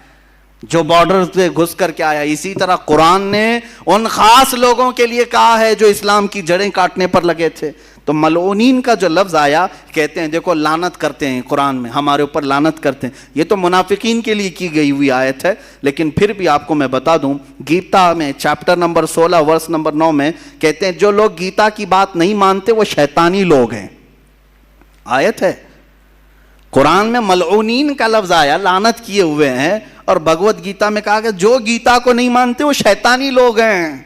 جو بارڈر سے گھس کر کے آیا. اسی طرح قرآن نے ان خاص لوگوں کے لیے کہا ہے جو اسلام کی جڑیں کاٹنے پر لگے تھے. تو ملعونین کا جو لفظ آیا, کہتے ہیں دیکھو لعنت کرتے ہیں قرآن میں, ہمارے اوپر لعنت کرتے ہیں. یہ تو منافقین کے لیے کی گئی ہوئی آیت ہے, لیکن پھر بھی آپ کو میں بتا دوں گیتا میں چیپٹر نمبر 16 ورس نمبر 9 میں کہتے ہیں جو لوگ گیتا کی بات نہیں مانتے وہ شیطانی لوگ ہیں. آیت ہے قرآن میں ملعونین کا لفظ آیا, لعنت کیے ہوئے ہیں, اور بھگوت گیتا میں کہا کہ جو گیتا کو نہیں مانتے وہ شیطانی لوگ ہیں.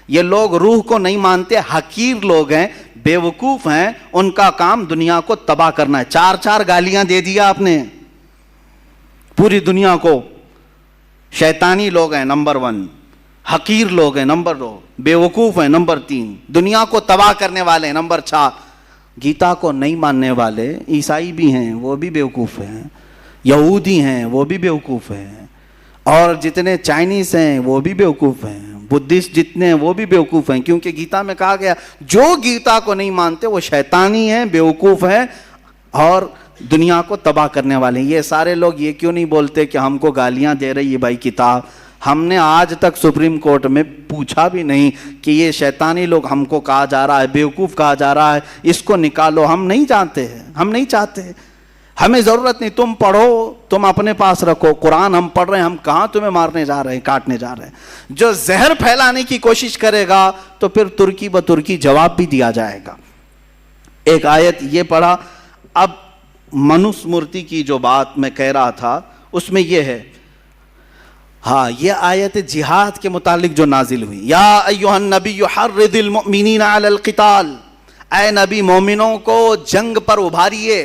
یہ لوگ روح کو نہیں مانتے, حقیر لوگ ہیں, بے وقوف ہیں, ان کا کام دنیا کو تباہ کرنا ہے. 4 گالیاں دے دیا آپ نے پوری دنیا کو. شیطانی لوگ ہیں نمبر 1, حقیر لوگ ہیں نمبر 2, بے وقوف ہیں نمبر 3, دنیا کو تباہ کرنے والے ہیں نمبر 4. گیتا کو نہیں ماننے والے عیسائی بھی ہیں, وہ بھی بے وقوف ہیں, یہودی ہیں وہ بھی بے وقوف ہیں, اور جتنے چائنیز ہیں وہ بھی بے وقوف ہیں, بدھسٹ جتنے ہیں وہ بھی بے وقوف ہیں. کیونکہ گیتا میں کہا گیا جو گیتا کو نہیں مانتے وہ شیطانی ہیں, بے وقوف ہیں, اور دنیا کو تباہ کرنے والے ہیں. یہ سارے لوگ یہ کیوں نہیں بولتے کہ ہم کو گالیاں دے رہی ہے بھائی کتاب؟ ہم نے آج تک سپریم کورٹ میں پوچھا بھی نہیں کہ یہ شیطانی لوگ ہم کو کہا جا رہا ہے, بیوقوف کہا جا رہا ہے, اس کو نکالو. ہم نہیں جانتے ہیں, ہم نہیں چاہتے, ہمیں ضرورت نہیں. تم پڑھو, تم اپنے پاس رکھو. قرآن ہم پڑھ رہے ہیں, ہم کہاں تمہیں مارنے جا رہے ہیں, کاٹنے جا رہے ہیں. جو زہر پھیلانے کی کوشش کرے گا تو پھر ترکی بترکی جواب بھی دیا جائے گا. ایک آیت یہ پڑھا. اب منوس مورتی کی جو بات میں کہہ رہا تھا اس میں یہ ہے, ہاں یہ آیت جہاد کے متعلق جو نازل ہوئی, یا ایھا النبی حرض المؤمنین علی القتال, اے نبی مومنوں کو جنگ پر ابھاریے.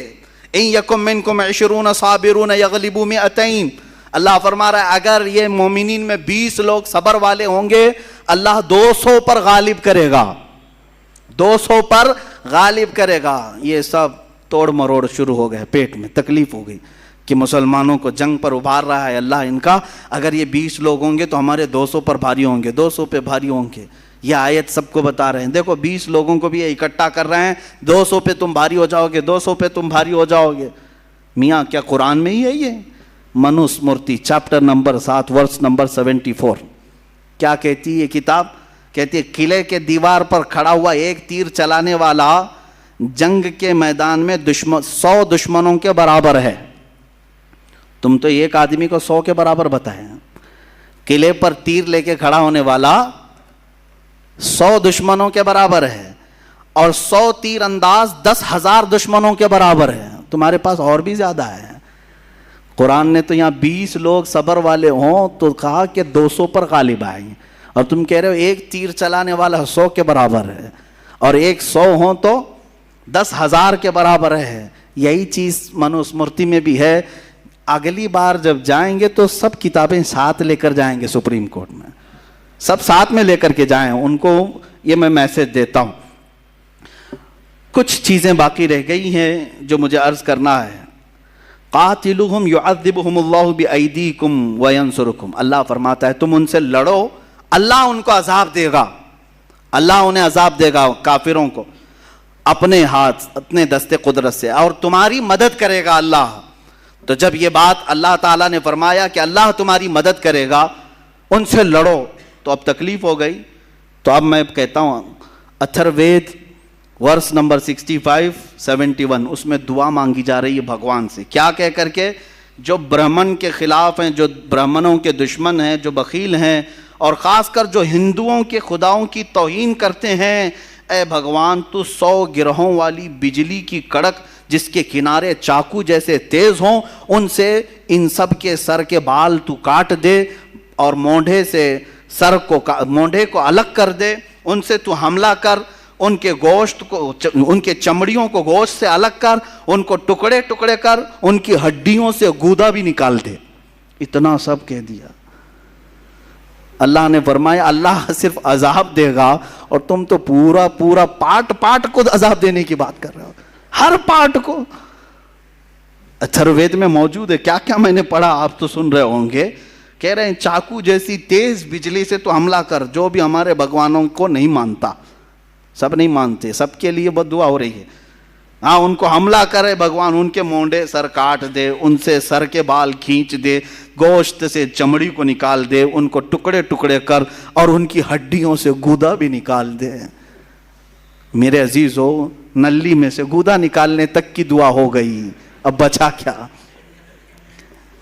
ان یکم منکم 20 صابرون یغلبوا 200. اللہ فرما رہا ہے اگر یہ مومنین میں 20 لوگ صبر والے ہوں گے اللہ 200 پر غالب کرے گا, 200 پر غالب کرے گا. یہ سب توڑ مروڑ شروع ہو گئے, پیٹ میں تکلیف ہو گئی کہ مسلمانوں کو جنگ پر ابھار رہا ہے اللہ ان کا. اگر یہ 20 لوگ ہوں گے تو ہمارے 200 پر بھاری ہوں گے, 200 پہ بھاری ہوں گے. یہ آیت سب کو بتا رہے ہیں. دیکھو 20 لوگوں کو بھی یہ اکٹھا کر رہے ہیں, 200 پہ تم بھاری ہو جاؤ گے, 200 پہ تم بھاری ہو جاؤ گے. میاں کیا قرآن میں ہی ہے یہ؟ منوس مورتی چیپٹر نمبر 7 ورس نمبر 74 کیا کہتی ہے کتاب؟ کہتی ہے قلعے کے دیوار پر کھڑا ہوا ایک تیر چلانے والا جنگ کے میدان میں 100 دشمنوں کے برابر ہے. تم تو ایک آدمی کو 100 کے برابر بتائے. قلعے پر تیر لے کے کھڑا ہونے والا 100 دشمنوں کے برابر ہے, اور 100 تیر انداز 10,000 دشمنوں کے برابر ہے. تمہارے پاس اور بھی زیادہ ہے. قرآن نے تو یہاں 20 لوگ صبر والے ہوں تو کہا کہ 200 پر غالب آئیں, اور تم کہہ رہے ہو ایک تیر چلانے والا 100 کے برابر ہے, اور ایک 100 ہوں تو 10,000 کے برابر ہے. یہی چیز منوس مورتی میں بھی ہے. اگلی بار جب جائیں گے تو سب کتابیں ساتھ لے کر جائیں گے سپریم کورٹ میں, سب ساتھ میں لے کر کے جائیں. ان کو یہ میں میسج دیتا ہوں. کچھ چیزیں باقی رہ گئی ہیں جو مجھے عرض کرنا ہے. قاتلوہم یعذبہم اللہ بایدیکم وینصرکم. اللہ فرماتا ہے تم ان سے لڑو, اللہ ان کو عذاب دے گا, اللہ انہیں عذاب دے گا کافروں کو اپنے ہاتھ اپنے دستے قدرت سے, اور تمہاری مدد کرے گا اللہ. تو جب یہ بات اللہ تعالیٰ نے فرمایا کہ اللہ تمہاری مدد کرے گا, ان سے لڑو, تو اب تکلیف ہو گئی. تو اب میں کہتا ہوں اتھروید ورس نمبر 65-71 اس میں دعا مانگی جا رہی ہے بھگوان سے. کیا کہہ کر کے جو برہمن کے خلاف ہیں، جو برہمنوں کے دشمن ہیں، جو بخیل ہیں، اور خاص کر جو ہندوؤں کے خداؤں کی توہین کرتے ہیں، اے بھگوان تو 100 گرہوں والی بجلی کی کڑک جس کے کنارے چاقو جیسے تیز ہوں، ان سے ان سب کے سر کے بال تو کاٹ دے، اور مونڈھے سے مونڈھے کو الگ کر دے، ان سے تو حملہ کر، ان کے گوشت کو، ان کے چمڑیوں کو گوشت سے الگ کر، ان کو ٹکڑے ٹکڑے کر، ان کی ہڈیوں سے گودا بھی نکال دے۔ اتنا سب کہہ دیا۔ اللہ نے فرمایا اللہ صرف عذاب دے گا، اور تم تو پورا پورا پارٹ کو عذاب دینے کی بات کر رہے ہو، ہر پارٹ کو۔ اتھروید میں موجود ہے، کیا کیا میں نے پڑھا، آپ تو سن رہے ہوں گے۔ کہہ رہے ہیں چاقو جیسی تیز بجلی سے تو حملہ کر، جو بھی ہمارے بھگوانوں کو نہیں مانتا، سب نہیں مانتے، سب کے لیے بد دعا ہو رہی ہے، ہاں ان کو حملہ کرے بھگوان، ان کے مونڈے سر کاٹ دے، ان سے سر کے بال کھینچ دے، گوشت سے چمڑی کو نکال دے، ان کو ٹکڑے ٹکڑے کر، اور ان کی ہڈیوں سے گودا بھی نکال دے۔ میرے عزیزو، نلی میں سے گودا نکالنے تک کی دعا ہو گئی، اب بچا کیا؟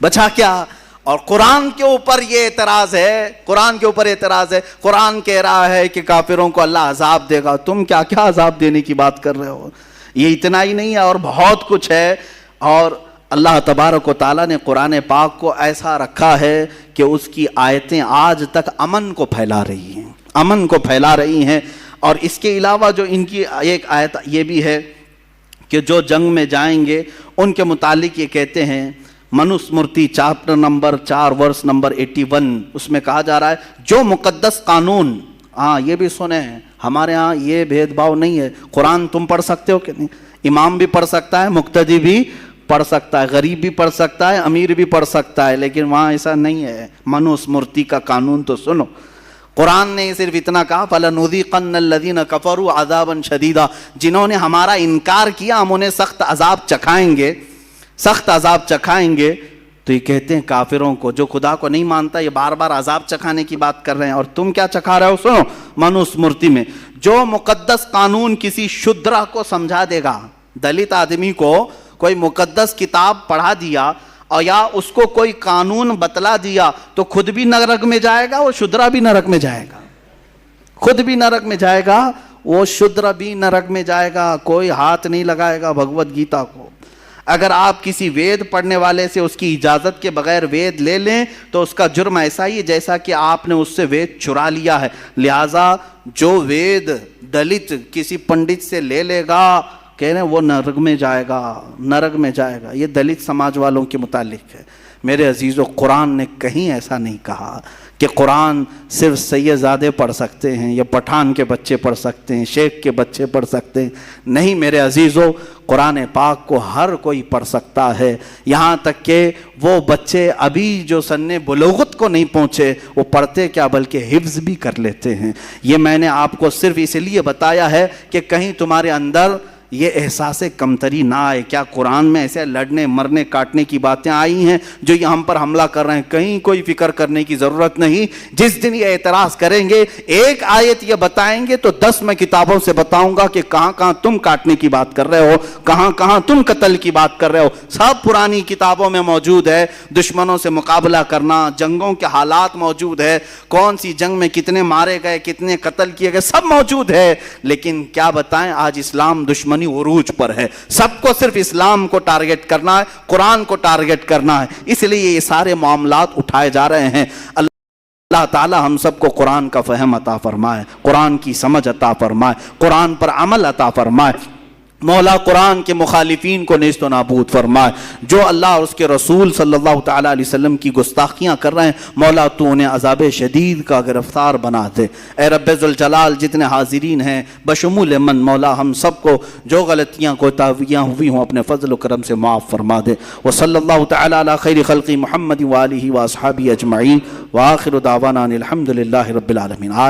بچا کیا؟ اور قرآن کے اوپر یہ اعتراض ہے، قرآن کے اوپر اعتراض ہے۔ قرآن کہہ رہا ہے کہ کافروں کو اللہ عذاب دے گا، تم کیا کیا عذاب دینے کی بات کر رہے ہو؟ یہ اتنا ہی نہیں ہے، اور بہت کچھ ہے۔ اور اللہ تبارک و تعالیٰ نے قرآن پاک کو ایسا رکھا ہے کہ اس کی آیتیں آج تک امن کو پھیلا رہی ہیں، امن کو پھیلا رہی ہیں۔ اور اس کے علاوہ جو ان کی ایک آیت یہ بھی ہے کہ جو جنگ میں جائیں گے ان کے متعلق یہ کہتے ہیں، Manusmriti chapter number 4 verse number 81، اس میں کہا جا رہا ہے جو مقدس قانون، ہاں یہ بھی سنیں، ہمارے ہاں یہ بھید بھاؤ نہیں ہے، قرآن تم پڑھ سکتے ہو کہ نہیں؟ امام بھی پڑھ سکتا ہے، مقتدی بھی پڑھ سکتا ہے، غریب بھی پڑھ سکتا ہے، امیر بھی پڑھ سکتا ہے، لیکن وہاں ایسا نہیں ہے۔ منوسمرتی کا قانون تو سنو، قرآن نے صرف اتنا کہا فَلَنُذِيقَنَّ الَّذِينَ كَفَرُوا عَذَابًا شَدِيدًا، جنہوں نے ہمارا انکار کیا ہم انہیں سخت عذاب چکھائیں گے، سخت عذاب چکھائیں گے۔ تو یہ کہتے ہیں کافروں کو، جو خدا کو نہیں مانتا، یہ بار بار عذاب چکھانے کی بات کر رہے ہیں، اور تم کیا چکھا رہے ہو؟ سنو، منوسمرتی میں جو مقدس قانون کسی شودرا کو سمجھا دے گا، دلت آدمی کو کوئی مقدس کتاب پڑھا دیا اور یا اس کو کوئی قانون بتلا دیا، تو خود بھی نرک میں جائے گا، وہ شودرا بھی نرک میں جائے گا، خود بھی نرک میں جائے گا، وہ شودرا بھی نرک میں جائے گا، کوئی ہاتھ نہیں لگائے گا بھگوت گیتا کو۔ اگر آپ کسی وید پڑھنے والے سے اس کی اجازت کے بغیر وید لے لیں تو اس کا جرم ایسا ہی ہے جیسا کہ آپ نے اس سے وید چرا لیا ہے۔ لہٰذا جو وید دلت کسی پنڈت سے لے لے گا، کہہ رہے ہیں وہ نرک میں جائے گا، نرک میں جائے گا۔ یہ دلت سماج والوں کے متعلق ہے۔ میرے عزیزو، قرآن نے کہیں ایسا نہیں کہا کہ قرآن صرف سیدزادے پڑھ سکتے ہیں یا پٹھان کے بچے پڑھ سکتے ہیں، شیخ کے بچے پڑھ سکتے ہیں۔ نہیں میرے عزیزو، قرآن پاک کو ہر کوئی پڑھ سکتا ہے، یہاں تک کہ وہ بچے ابھی جو سن بلوغت کو نہیں پہنچے، وہ پڑھتے کیا بلکہ حفظ بھی کر لیتے ہیں۔ یہ میں نے آپ کو صرف اس لیے بتایا ہے کہ کہیں تمہارے اندر یہ احساس کمتری نہ آئے۔ کیا قرآن میں ایسے لڑنے مرنے کاٹنے کی باتیں آئی ہیں جو یہ ہم پر حملہ کر رہے ہیں؟ کہیں کوئی فکر کرنے کی ضرورت نہیں۔ جس دن یہ اعتراض کریں گے، ایک آیت یہ بتائیں گے تو 10 میں کتابوں سے بتاؤں گا کہ کہاں کہاں تم کاٹنے کی بات کر رہے ہو، کہاں کہاں تم قتل کی بات کر رہے ہو۔ سب پرانی کتابوں میں موجود ہے، دشمنوں سے مقابلہ کرنا، جنگوں کے حالات موجود ہے، کون سی جنگ میں کتنے مارے گئے، کتنے قتل کیے گئے، سب موجود ہے۔ لیکن کیا بتائیں، آج اسلام دشمنی عروج پر ہے۔ سب کو صرف اسلام کو ٹارگٹ کرنا ہے، قرآن کو ٹارگٹ کرنا ہے، اس لیے یہ سارے معاملات اٹھائے جا رہے ہیں۔ اللہ تعالی ہم سب کو قرآن کا فہم عطا فرمائے، قرآن کی سمجھ عطا فرمائے، قرآن پر عمل عطا فرمائے۔ مولا قرآن کے مخالفین کو نیست و نابود فرمائے، جو اللہ اور اس کے رسول صلی اللہ تعالیٰ علیہ وسلم کی گستاخیاں کر رہے ہیں، مولا تو انہیں عذاب شدید کا گرفتار بنا دے۔ اے رب ذوالجلال، جتنے حاضرین ہیں بشمول من، مولا ہم سب کو جو غلطیاں کوتاہیاں ہوئی ہوں اپنے فضل و کرم سے معاف فرما دے۔ وصلی اللہ تعالیٰ علی خیر خلق محمد وآلہ واصحابہ اجمعین، وآخر دعوانا الحمد للہ رب العالمین۔